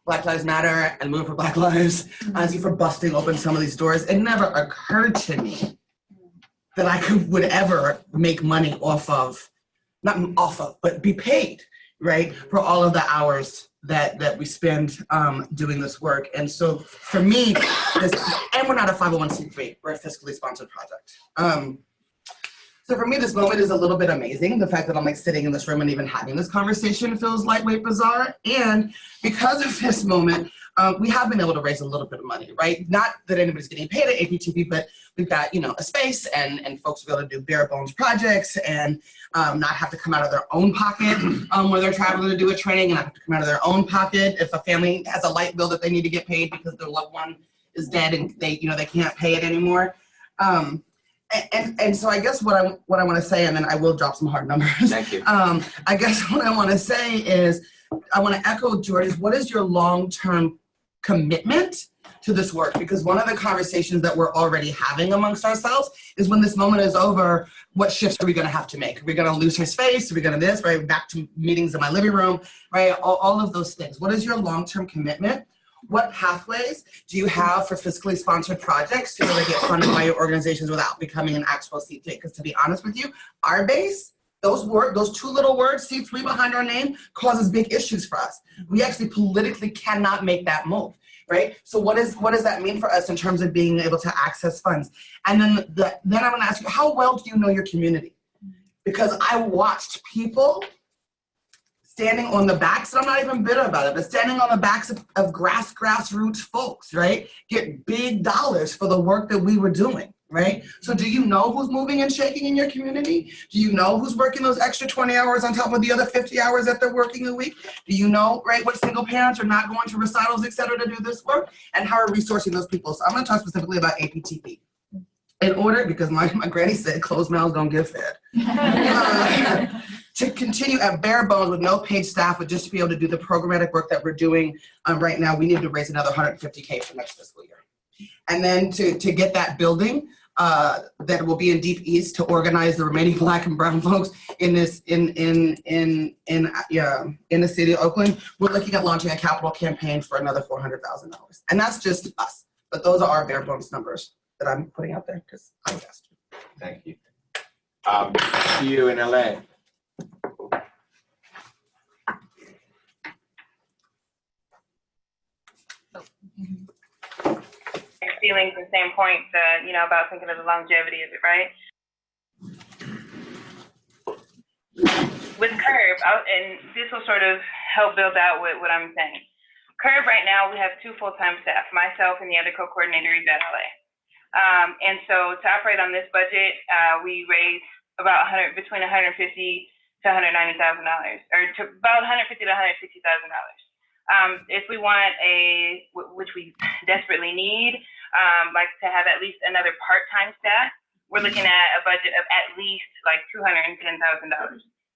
Black Lives Matter and Move for Black Lives, honestly, for busting open some of these doors, it never occurred to me that I would ever make money off of not off of, but be paid, right, for all of the hours that we spend doing this work. And so for me, and we're not a 501c3, we're a fiscally sponsored project. So for me, this moment is a little bit amazing. The fact that I'm like sitting in this room and even having this conversation feels lightweight bizarre. And because of this moment, we have been able to raise a little bit of money, right? Not that anybody's getting paid at APTP, but we've got, a space and folks will be able to do bare bones projects and not have to come out of their own pocket where they're traveling to do a training and not have to come out of their own pocket if a family has a light bill that they need to get paid because their loved one is dead and they can't pay it anymore. And so I guess what I want to say, and then I will drop some hard numbers. Thank you. I guess what I want to say is, I want to echo George's, what is your long-term commitment to this work? Because one of the conversations that we're already having amongst ourselves is when this moment is over, what shifts are we going to have to make? Are we going to lose our space? Are we going to this, right? Back to meetings in my living room, right? All of those things. What is your long-term commitment? What pathways do you have for fiscally sponsored projects to really get funded by your organizations without becoming an actual C3? Because to be honest with you, our base, those two little words, C3 behind our name, causes big issues for us. We actually politically cannot make that move, right? So what does that mean for us in terms of being able to access funds? And then I'm gonna ask you, how well do you know your community? Because I watched people standing on the backs, and I'm not even bitter about it, but standing on the backs of grassroots folks, right? Get big dollars for the work that we were doing, right? So do you know who's moving and shaking in your community? Do you know who's working those extra 20 hours on top of the other 50 hours that they're working a week? Do you know, right, what single parents are not going to recitals, et cetera, to do this work? And how are resourcing those people? So I'm gonna talk specifically about APTP. In order, because my granny said, closed mouths don't get fed. To continue at bare bones with no paid staff, but just to be able to do the programmatic work that we're doing right now, we need to raise another $150K for next fiscal year. And then to get that building that will be in Deep East to organize the remaining Black and brown folks in this in the city of Oakland, we're looking at launching a capital campaign for another $400,000. And that's just us. But those are our bare bones numbers that I'm putting out there because I was asked to. Thank you. See you in LA. Feelings and same points, about thinking of the longevity of it, right? With Curb, and this will sort of help build out what I'm saying. Curb right now, we have 2 full-time staff, myself and the other co-coordinator, Yvette LA. And so to operate on this budget, we raise about between $150,000 to $190,000, or to about $150,000 to $160,000. If we want which we desperately need, like to have at least another part-time staff, we're looking at a budget of at least like $210,000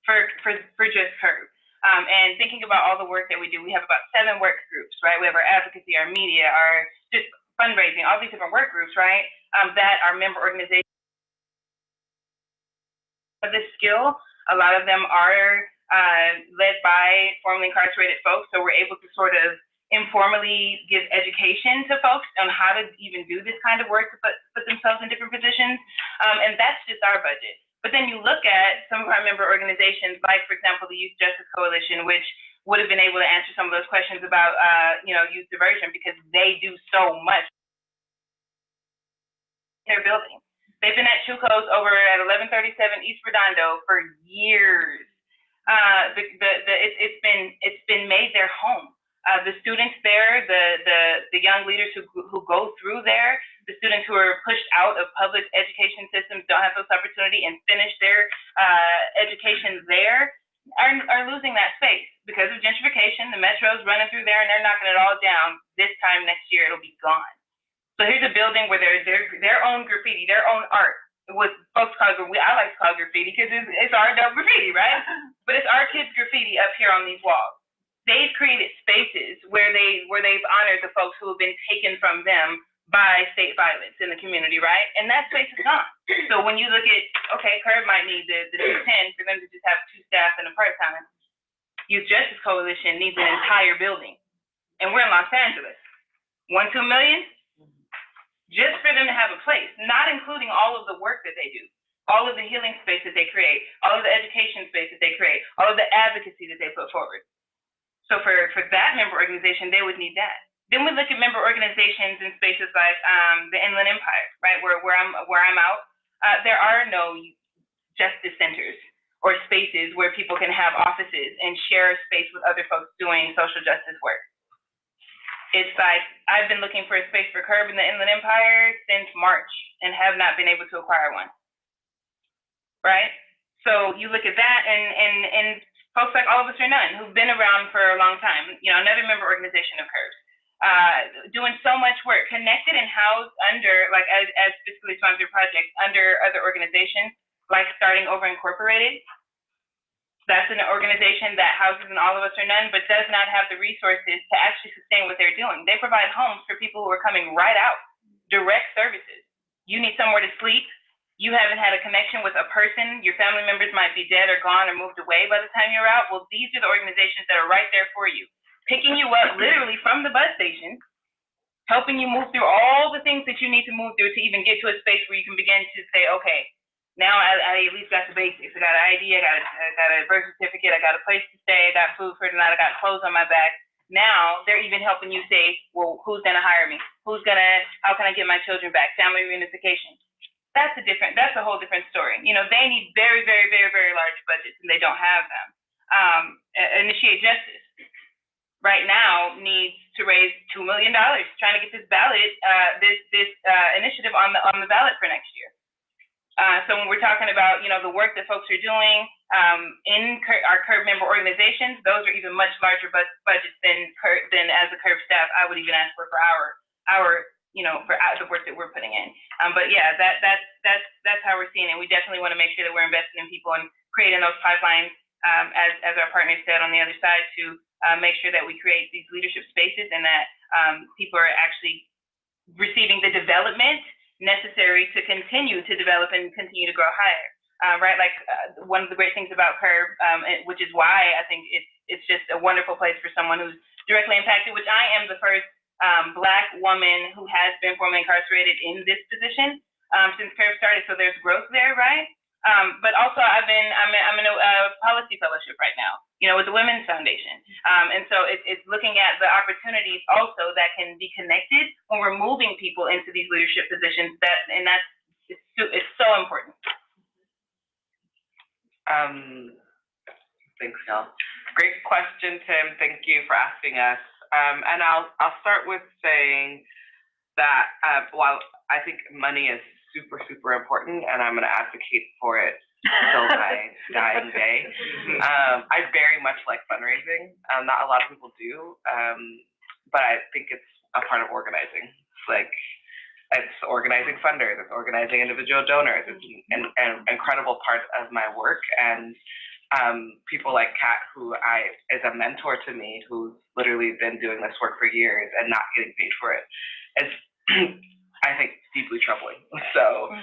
for just Curb. And thinking about all the work that we do, we have about 7 work groups, right? We have our advocacy, our media, our just fundraising, all these different work groups, right? That are member organizations. This skill, a lot of them are led by formerly incarcerated folks, so we're able to sort of informally give education to folks on how to even do this kind of work to put themselves in different positions, and that's just our budget. But then you look at some of our member organizations, like, for example, the Youth Justice Coalition, which would have been able to answer some of those questions about, youth diversion, because they do so much. Their building. They've been at Chuco's over at 1137 East Redondo for years. It's been made their home. The students there, the young leaders who go through there, the students who are pushed out of public education systems, don't have those opportunity and finish their education there, are losing that space because of gentrification. The metro's running through there and they're knocking it all down. This time next year it'll be gone. So here's a building where their own graffiti, their own art. What folks call I like to call graffiti because it's our adult graffiti, right? But it's our kids' graffiti up here on these walls. They've created spaces where they've honored the folks who have been taken from them by state violence in the community, right? And that space is gone. So when you look at, okay, Curb might need the 210 for them to just have 2 staff and a part-time. Youth Justice Coalition needs an entire building. And we're in Los Angeles. 1-2 million? Just for them to have a place, not including all of the work that they do. all of the healing space that they create, all of the education space that they create, all of the advocacy that they put forward. So for that member organization, they would need that. Then we look at member organizations in spaces like the Inland Empire, right, where I'm out. There are no justice centers or spaces where people can have offices and share space with other folks doing social justice work. It's like I've been looking for a space for CURB in the Inland Empire since March and have not been able to acquire one. Right? So you look at that and folks like All of Us or None, who've been around for a long time, another member organization of CURBS, doing so much work, connected and housed under, like as fiscally sponsored projects, under other organizations, like Starting Over Incorporated. That's an organization that houses an All of Us or None, but does not have the resources to actually sustain what they're doing. They provide homes for people who are coming right out, direct services. You need somewhere to sleep. You haven't had a connection with a person, your family members might be dead or gone or moved away by the time you're out. Well, these are the organizations that are right there for you, picking you up literally from the bus station, helping you move through all the things that you need to move through to even get to a space where you can begin to say, okay, now I at least got the basics. I got an ID, I got a birth certificate, I got a place to stay, I got food for the night, I got clothes on my back. Now they're even helping you say, well, who's gonna hire me? How can I get my children back? Family reunification. That's a whole different story. They need very, very, very, very large budgets and they don't have them. Initiate Justice right now needs to raise $2 million trying to get this ballot, this initiative on the ballot for next year. So when we're talking about, the work that folks are doing in our CURB member organizations, those are even much larger budgets than as a CURB staff I would even ask for our for the work that we're putting in. But yeah, that's how we're seeing it. We definitely want to make sure that we're investing in people and creating those pipelines, as our partner said on the other side, to make sure that we create these leadership spaces and that people are actually receiving the development necessary to continue to develop and continue to grow higher. Right, like one of the great things about CURB, which is why I think it's just a wonderful place for someone who's directly impacted, which I am the first Black woman who has been formerly incarcerated in this position since CURB started. So there's growth there, right? But also I'm in a policy fellowship right now, with the Women's Foundation. And so it's looking at the opportunities also that can be connected when we're moving people into these leadership positions. It's so important. Thanks, Nell. Great question, Tim. Thank you for asking us. And I'll start with saying that while I think money is super, super important, and I'm going to advocate for it till my dying day, I very much like fundraising. Not a lot of people do, but I think it's a part of organizing. It's organizing funders, it's organizing individual donors. It's an incredible part of my work, and people like Kat, who is a mentor to me, who's literally been doing this work for years and not getting paid for it, is, I think, deeply troubling. So,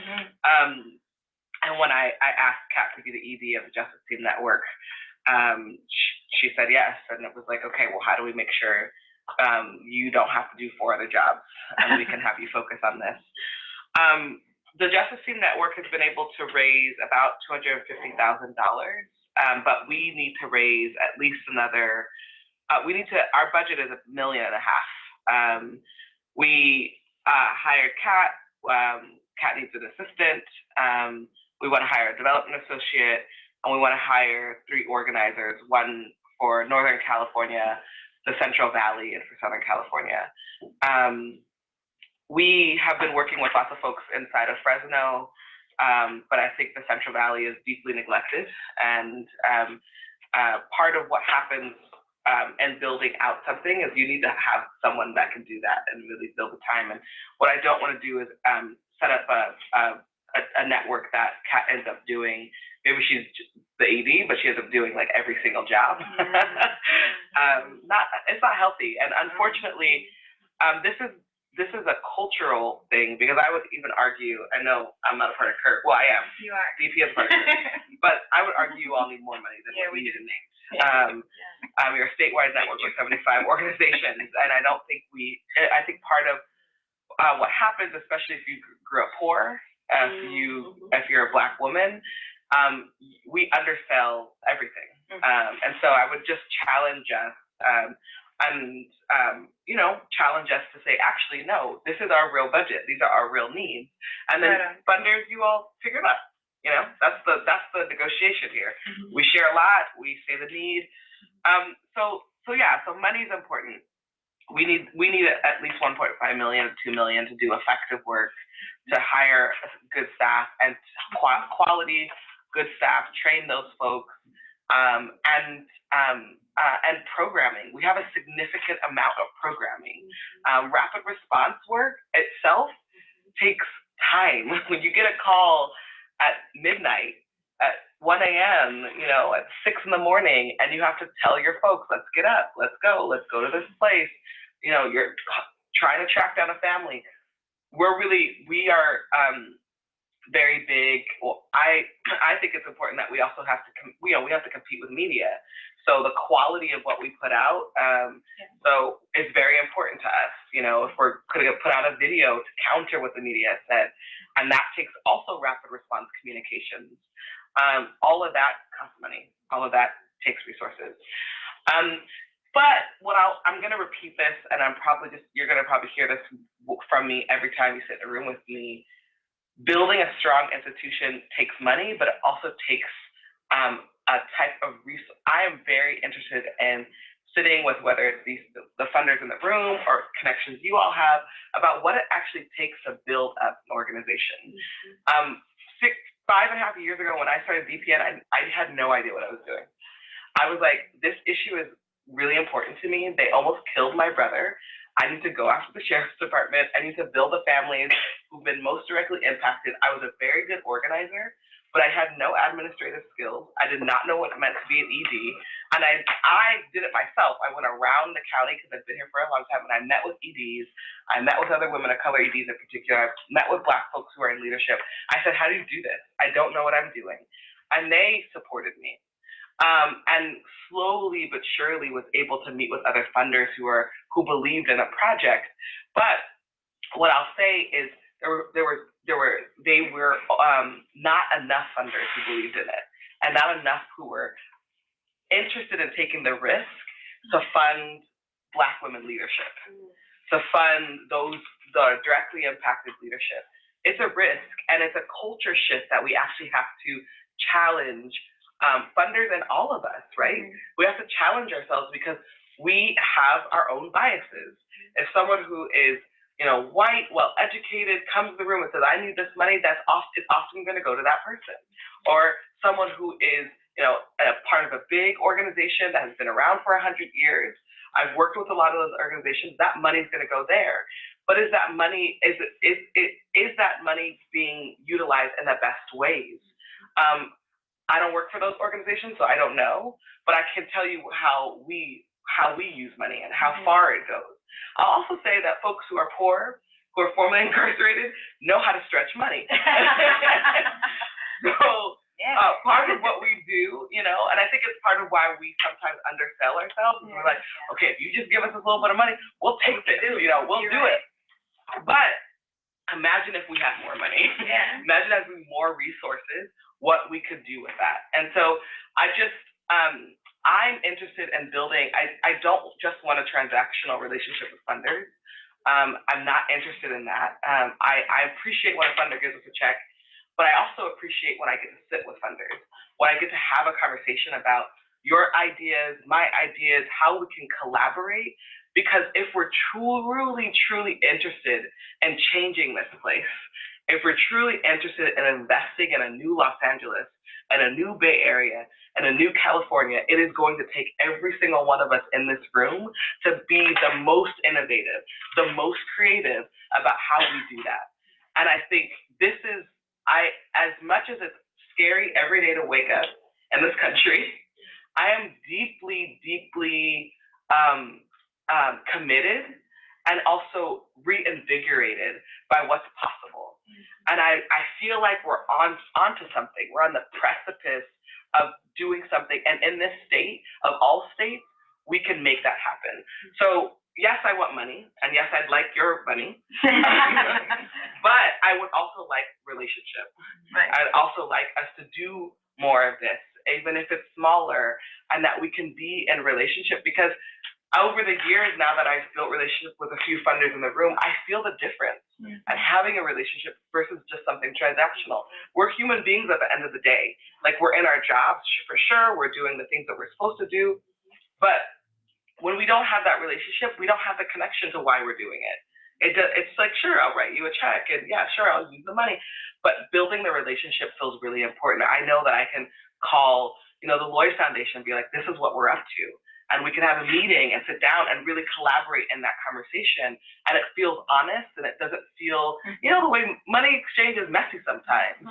and when I asked Kat to be the ED of the Justice Team Network, she said yes, and it was like, okay, well, how do we make sure you don't have to do 4 other jobs, and we can have you focus on this? The Justice Team Network has been able to raise about $250,000. But we need to raise at least another, our budget is $1.5 million. We hired Kat. Kat needs an assistant. We want to hire a development associate, and we want to hire 3 organizers, one for Northern California, the Central Valley, and for Southern California. We have been working with lots of folks inside of Fresno, but I think the Central Valley is deeply neglected. And part of what happens in building out something is you need to have someone that can do that and really build the time. And what I don't want to do is set up a network that Kat ends up doing. Maybe she's just the AD, but she ends up doing like every single job. It's not healthy. And unfortunately, this is a cultural thing, because I would even argue, I know I'm not a part of CURB, well, I am. You are. DP is part of CURB, but I would argue you all need more money than what we do. You're a statewide network with 75 organizations, and I don't think I think part of what happens, especially if you grew up poor if you're a Black woman, we undersell everything. And so I would just challenge us, challenge us to say, actually, no, this is our real budget. These are our real needs. And then funders, you all figure it out. That's the negotiation here. We share a lot. We say the need. So money is important. We need at least 1.5 million, 2 million to do effective work, to hire good staff and quality good staff, train those folks, and programming. We have a significant amount of programming. Rapid response work itself takes time. When you get a call at midnight, at 1 a.m., at 6 in the morning, and you have to tell your folks, let's get up, let's go to this place. You're trying to track down a family. We are very big. Well, I think it's important that we also have to, we have to compete with media. So the quality of what we put out, so it's very important to us. If we're going to put out a video to counter what the media said, and that takes also rapid response communications. All of that costs money. All of that takes resources. But I'm going to repeat this, and you're going to probably hear this from me every time you sit in a room with me. Building a strong institution takes money, but it also takes a type of resource. I am very interested in sitting with, whether it's the funders in the room or connections you all have, about what it actually takes to build up an organization. 5.5 years ago, when I started VPN, I had no idea what I was doing. I was like, this issue is really important to me. They almost killed my brother. I need to go after the sheriff's department. I need to build the families who've been most directly impacted. I was a very good organizer, but I had no administrative skills. I did not know what it meant to be an ED. And I did it myself. I went around the county, because I've been here for a long time, and I met with EDs. I met with other women of color EDs in particular. I met with Black folks who are in leadership. I said, how do you do this? I don't know what I'm doing. And they supported me. And slowly but surely was able to meet with other funders who believed in a project. But what I'll say is there were not enough funders who believed in it, and not enough who were interested in taking the risk to fund Black women leadership, to fund the directly impacted leadership. It's a risk, and it's a culture shift that we actually have to challenge. Funders and all of us, right? We have to challenge ourselves, because we have our own biases. If someone who is, white, well-educated, comes to the room and says, I need this money, it's often going to go to that person. Or someone who is, a part of a big organization that has been around for 100 years. I've worked with a lot of those organizations. That money is going to go there. But is that money being utilized in the best ways? I don't work for those organizations, so I don't know, but I can tell you how we use money and how far it goes. I'll also say that folks who are poor, who are formerly incarcerated, know how to stretch money. So part of what we do, and I think it's part of why we sometimes undersell ourselves. We're like, okay, if you just give us a little bit of money, we'll take this, we'll do it. But imagine if we had more money. Imagine having more resources, what we could do with that. And so I'm interested in building, I don't just want a transactional relationship with funders. I'm not interested in that. I appreciate when a funder gives us a check, but I also appreciate when I get to sit with funders, when I get to have a conversation about your ideas, my ideas, how we can collaborate. Because if we're truly, truly interested in changing this place, if we're truly interested in investing in a new Los Angeles, and a new Bay Area, and a new California, it is going to take every single one of us in this room to be the most innovative, the most creative about how we do that. And I think this is, as much as it's scary every day to wake up in this country, I am deeply, deeply committed and also reinvigorated by what's possible. And I feel like we're onto something. We're on the precipice of doing something. And in this state, of all states, we can make that happen. So, yes, I want money, and yes, I'd like your money, but I would also like relationship. Right. I'd also like us to do more of this, even if it's smaller, and that we can be in relationship, because over the years now that I've built relationships with a few funders in the room, I feel the difference. And having a relationship versus just something transactional. We're human beings at the end of the day. Like, we're in our jobs for sure, we're doing the things that we're supposed to do, but when we don't have that relationship, we don't have the connection to why we're doing it. It's like, sure, I'll write you a check, and yeah, sure, I'll use the money, but building the relationship feels really important. I know that I can call, the Lloyd Foundation and be like, this is what we're up to. And we can have a meeting and sit down and really collaborate in that conversation. And it feels honest, and it doesn't feel, the way money exchange is messy sometimes.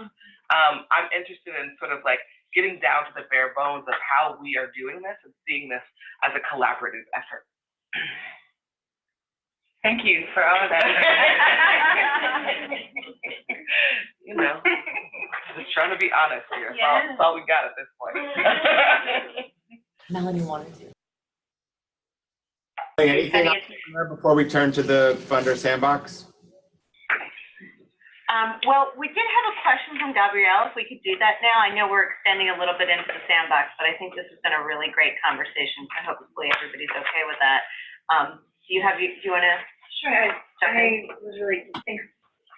I'm interested in sort of like getting down to the bare bones of how we are doing this and seeing this as a collaborative effort. Thank you for all of that. Just trying to be honest here. That's all we got at this point. Melanie wanted to. Anything else before we turn to the funder sandbox? Well, we did have a question from Gabrielle, if we could do that now. I know we're extending a little bit into the sandbox, but I think this has been a really great conversation. So hopefully everybody's okay with that. Do you want to? Sure. I was really, thanks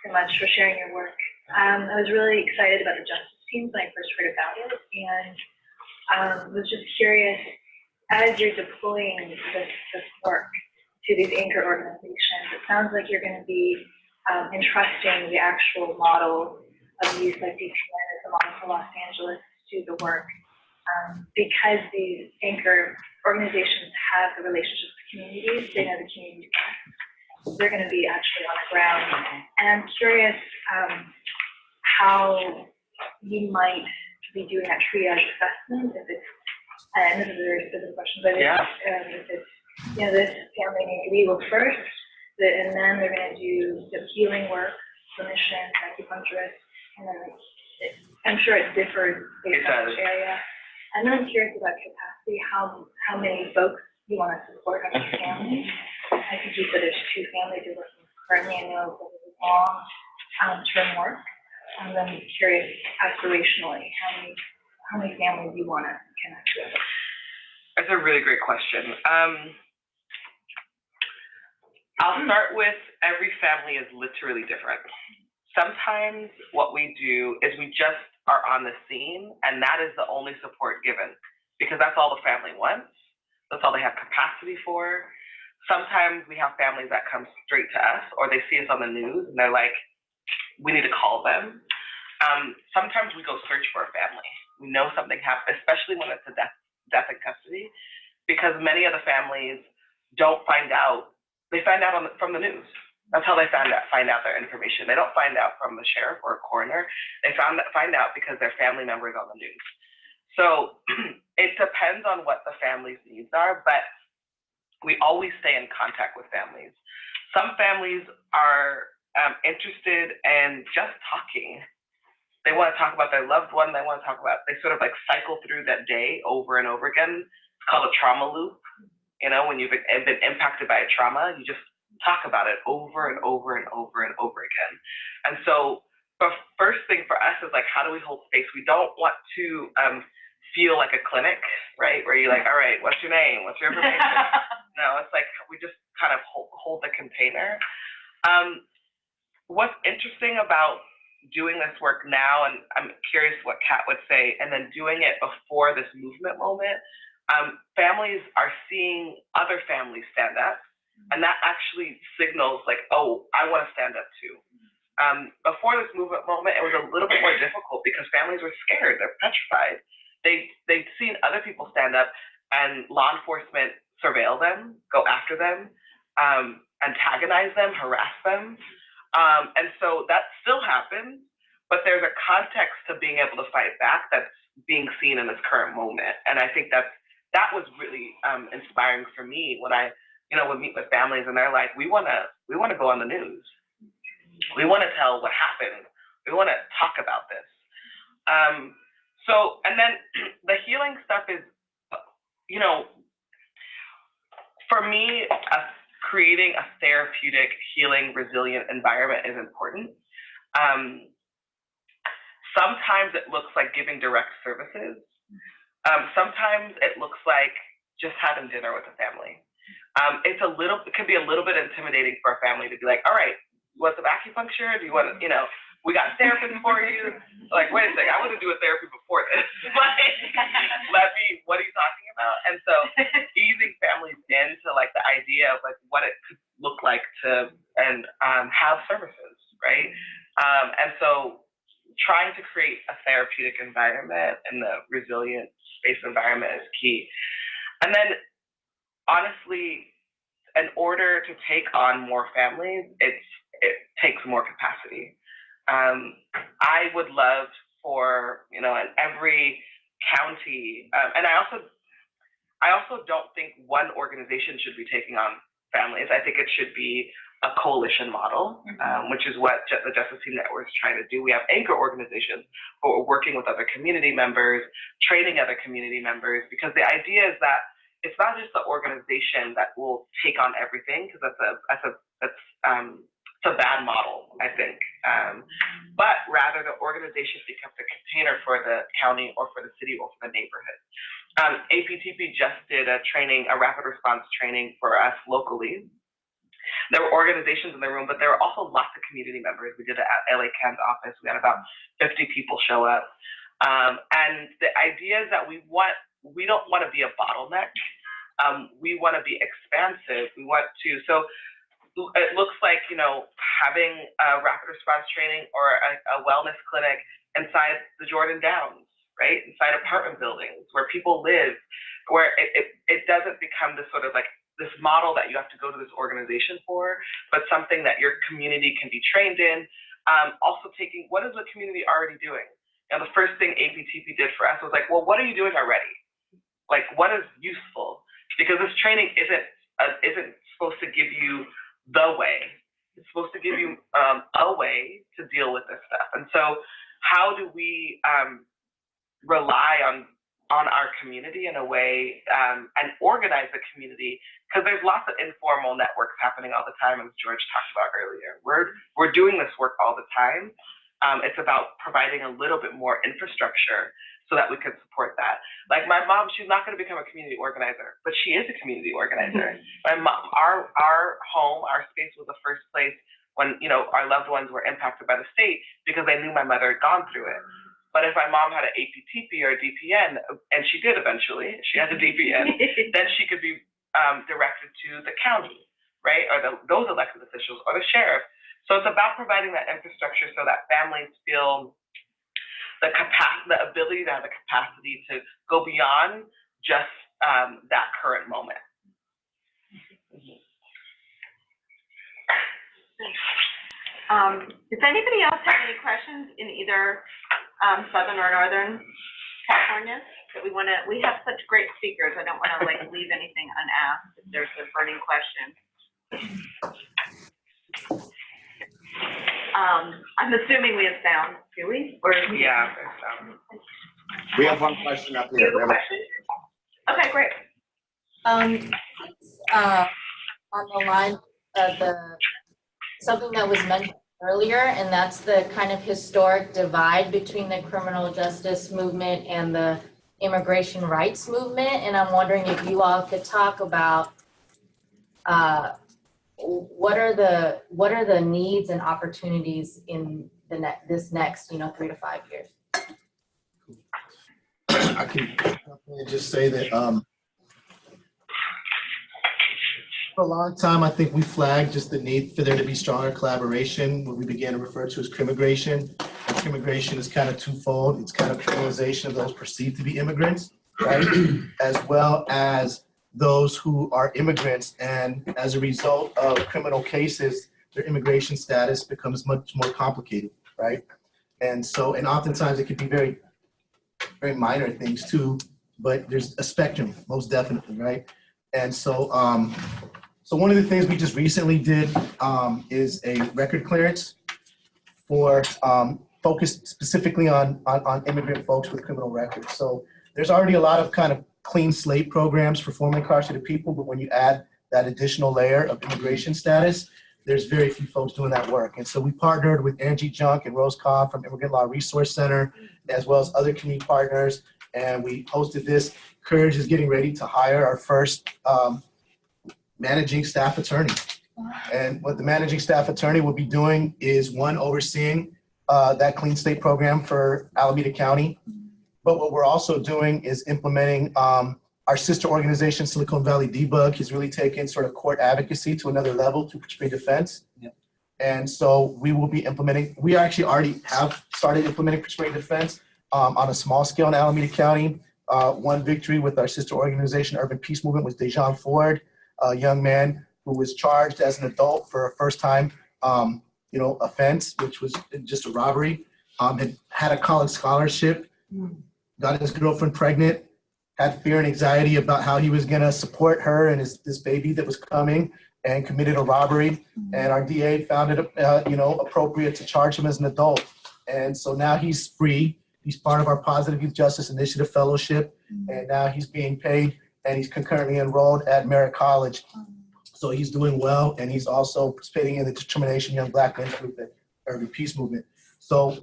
so much for sharing your work. I was really excited about the justice teams when I first heard about it, and was just curious, as you're deploying this work to these anchor organizations, it sounds like you're going to be entrusting the actual model of use like DPN as the model for Los Angeles to the work, because these anchor organizations have the relationships with communities, they know the community best, they're going to be actually on the ground. And I'm curious how you might be doing that triage assessment, if it's, and this is a very specific question, but if it's, this family needs legal first, and then they're going to do the healing work, clinicians, acupuncturists, and then I'm sure it differs based on each area. And then I'm curious about capacity, how many folks you want to support, how many families. I think you said there's 2 families you're working with currently. I know that it's long-term work. And then I'm curious, aspirationally, how many families you want to connect with. That's a really great question. I'll start with every family is literally different. Sometimes what we do is we just are on the scene, and that is the only support given, because that's all the family wants. That's all they have capacity for. Sometimes we have families that come straight to us, or they see us on the news and they're like, we need to call them. Sometimes we go search for a family. We know something happened, especially when it's a death in custody, because many of the families don't find out. They find out from the news. That's how they find out their information. They don't find out from the sheriff or a coroner. They find out because their family member is on the news. So it depends on what the family's needs are, but we always stay in contact with families. Some families are interested in just talking. They want to talk about their loved one. They sort of like cycle through that day over and over again. It's called a trauma loop. When you've been impacted by a trauma, you just talk about it over and over and over and over again. And so the first thing for us is like, how do we hold space? We don't want to feel like a clinic, right? Where you're like, all right, what's your name? What's your information? No, it's like we just kind of hold the container. What's interesting about doing this work now, and I'm curious what Kat would say, and then doing it before this movement moment, families are seeing other families stand up, and that actually signals like, oh, I want to stand up too. Before this movement moment, it was a little bit more difficult because families were scared, they're petrified. They'd seen other people stand up and law enforcement surveil them, go after them, antagonize them, harass them. And so that still happens, but there's a context to being able to fight back that's being seen in this current moment. And I think that was really inspiring for me when I would meet with families and they're like, we want to go on the news. We want to tell what happened. We want to talk about this. And then the healing stuff is, for me, creating a therapeutic, healing, resilient environment is important. Sometimes it looks like giving direct services. Sometimes it looks like just having dinner with a family. It can be a little bit intimidating for a family to be like, all right, you want some acupuncture? Do you want to, we got therapists for you. Like, wait a second, I want to do a therapy before this. What are you talking about? And so easing families into like the idea of like what it could look like to have services, right? And so trying to create a therapeutic environment and the resilient space environment is key. And then honestly, in order to take on more families, it takes more capacity. I would love for, in every county, and I also don't think one organization should be taking on families. I think it should be a coalition model, which is what the Justice Team Network is trying to do. We have anchor organizations who are working with other community members, training other community members, because the idea is that it's not just the organization that will take on everything, because that's a bad model, I think. But rather the organization becomes a container for the county or for the city or for the neighborhood. APTP just did a rapid response training for us locally. There were organizations in the room, but there were also lots of community members. We did it at LA Can's office. We had about 50 people show up. And the idea is that we don't want to be a bottleneck. We want to be expansive. So it looks like, having a rapid response training or a wellness clinic inside the Jordan Downs, right? Inside apartment buildings where people live, where it doesn't become this sort of like this model that you have to go to this organization for, but something that your community can be trained in. Also taking, what is the community already doing? The first thing APTP did for us was like, well, what are you doing already? Like, what is useful? Because this training isn't supposed to give you the way. It's supposed to give you a way to deal with this stuff. And so how do we rely on our community in a way and organize the community? Because there's lots of informal networks happening all the time, as George talked about earlier. We're doing this work all the time. It's about providing a little bit more infrastructure so that we can support that. Like my mom, she's not going to become a community organizer, but she is a community organizer. My mom, our home, our space was the first place when our loved ones were impacted by the state because they knew my mother had gone through it. But if my mom had an APTP or a DPN, and she did eventually, she had a DPN, then she could be directed to the county, right? Or those elected officials or the sheriff. So it's about providing that infrastructure so that families feel the ability to have the capacity to go beyond just that current moment. Does anybody else have any questions in either Southern or Northern California that we have such great speakers. I don't want to leave anything unasked if there's a burning question. I'm assuming we have sound, do we? Or yeah, there's sound. We have one question up here. You have a question? Okay, great. On the line of something that was mentioned earlier, and that's the kind of historic divide between the criminal justice movement and the immigration rights movement. And I'm wondering if you all could talk about what are the needs and opportunities in this next 3 to 5 years. I can definitely just say that for a long time, I think we flagged just the need for there to be stronger collaboration, what we began to refer to as crimmigration. And crimmigration is kind of twofold. It's kind of criminalization of those perceived to be immigrants, right? As well as those who are immigrants, and as a result of criminal cases, their immigration status becomes much more complicated, right? And so, and oftentimes it can be very, very minor things too, but there's a spectrum, most definitely, right? And so, so one of the things we just recently did is a record clearance for focused specifically on immigrant folks with criminal records. So there's already a lot of kind of clean slate programs for formerly incarcerated people, but when you add that additional layer of immigration status, there's very few folks doing that work. And so we partnered with Angie Junk and Rose Cobb from Immigrant Law Resource Center, as well as other community partners, and we hosted this. Courage is getting ready to hire our first managing staff attorney. And what the managing staff attorney will be doing is, one, overseeing that Clean State program for Alameda County. But what we're also doing is implementing our sister organization, Silicon Valley Debug, has really taken sort of court advocacy to another level through participatory defense. Yep. And so we will be implementing, we actually already have started implementing participatory defense on a small scale in Alameda County. One victory with our sister organization, Urban Peace Movement, was Dejan Ford, a young man who was charged as an adult for a first time offense, which was just a robbery, had a college scholarship, got his girlfriend pregnant, had fear and anxiety about how he was going to support her and this baby that was coming, and committed a robbery. And our DA found it, appropriate to charge him as an adult. And so now he's free. He's part of our Positive Youth Justice Initiative Fellowship, and now he's being paid, and he's concurrently enrolled at Merritt College. So he's doing well, and he's also participating in the Determination Young Black Men's Group at Urban Peace Movement. So,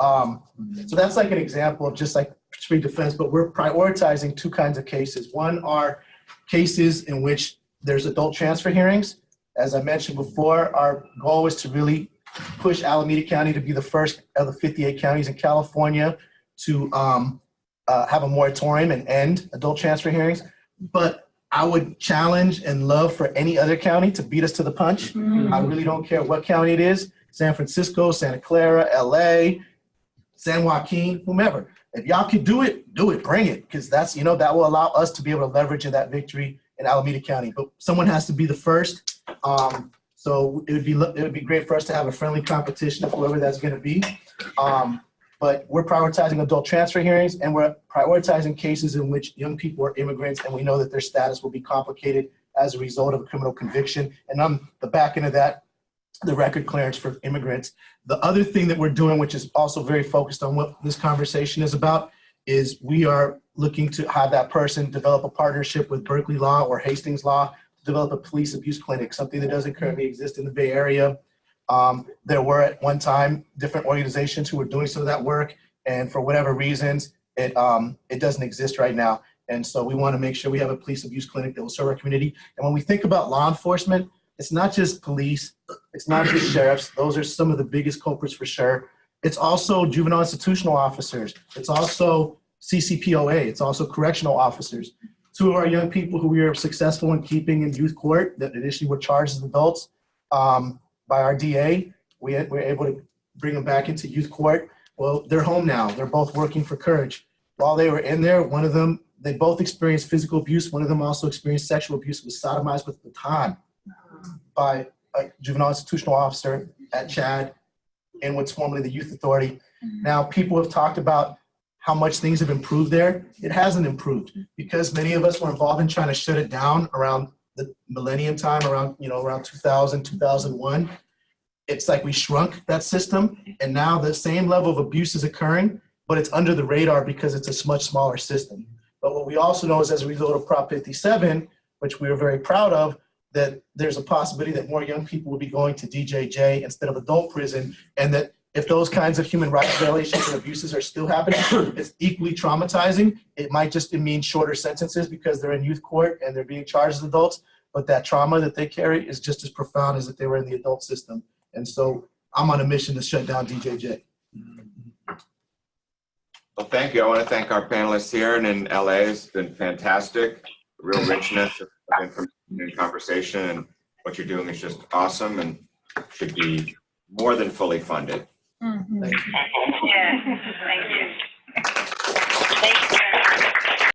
so that's like an example of just like participatory defense, but we're prioritizing two kinds of cases. One are cases in which there's adult transfer hearings. As I mentioned before, our goal is to really push Alameda County to be the first of the 58 counties in California to have a moratorium and end adult transfer hearings. But I would challenge and love for any other county to beat us to the punch. I really don't care what county it is, San Francisco, Santa Clara, LA, San Joaquin, whomever. If y'all can do it, bring it, because that's, that will allow us to be able to leverage in that victory in Alameda County. But someone has to be the first. So it would be great for us to have a friendly competition of whoever that's going to be. But we're prioritizing adult transfer hearings, and we're prioritizing cases in which young people are immigrants, and we know that their status will be complicated as a result of a criminal conviction. And on the back end of that, the record clearance for immigrants. The other thing that we're doing, which is also very focused on what this conversation is about, is we are looking to have that person develop a partnership with Berkeley Law or Hastings Law to develop a police abuse clinic, something that doesn't currently exist in the Bay Area. There were at one time different organizations who were doing some of that work, and for whatever reasons, it doesn't exist right now. And so we want to make sure we have a police abuse clinic that will serve our community. And when we think about law enforcement, it's not just police, it's not just sheriffs. Those are some of the biggest culprits for sure. It's also juvenile institutional officers. It's also CCPOA. It's also correctional officers. Two of our young people who we are successful in keeping in youth court that initially were charged as adults by our DA, we're able to bring them back into youth court. Well, they're home now. They're both working for Courage. While they were in there, one of them, they both experienced physical abuse. One of them also experienced sexual abuse, was sodomized with a baton by a juvenile institutional officer at Chad in what's formerly the Youth Authority. Now, people have talked about how much things have improved there. It hasn't improved because many of us were involved in trying to shut it down around the millennium time, around 2000, 2001. It's like we shrunk that system, and now the same level of abuse is occurring, but it's under the radar because it's a much smaller system. But what we also know is, as a result of Prop 57, which we are very proud of, that there's a possibility that more young people will be going to DJJ instead of adult prison, and that if those kinds of human rights violations and abuses are still happening, it's equally traumatizing. It might just mean shorter sentences because they're in youth court and they're being charged as adults, but that trauma that they carry is just as profound as if they were in the adult system. And so I'm on a mission to shut down DJJ. Well, thank you. I want to thank our panelists here and in LA. It's been fantastic. Real richness of information and conversation, and what you're doing is just awesome and should be more than fully funded. Yeah, thank you. Thank you.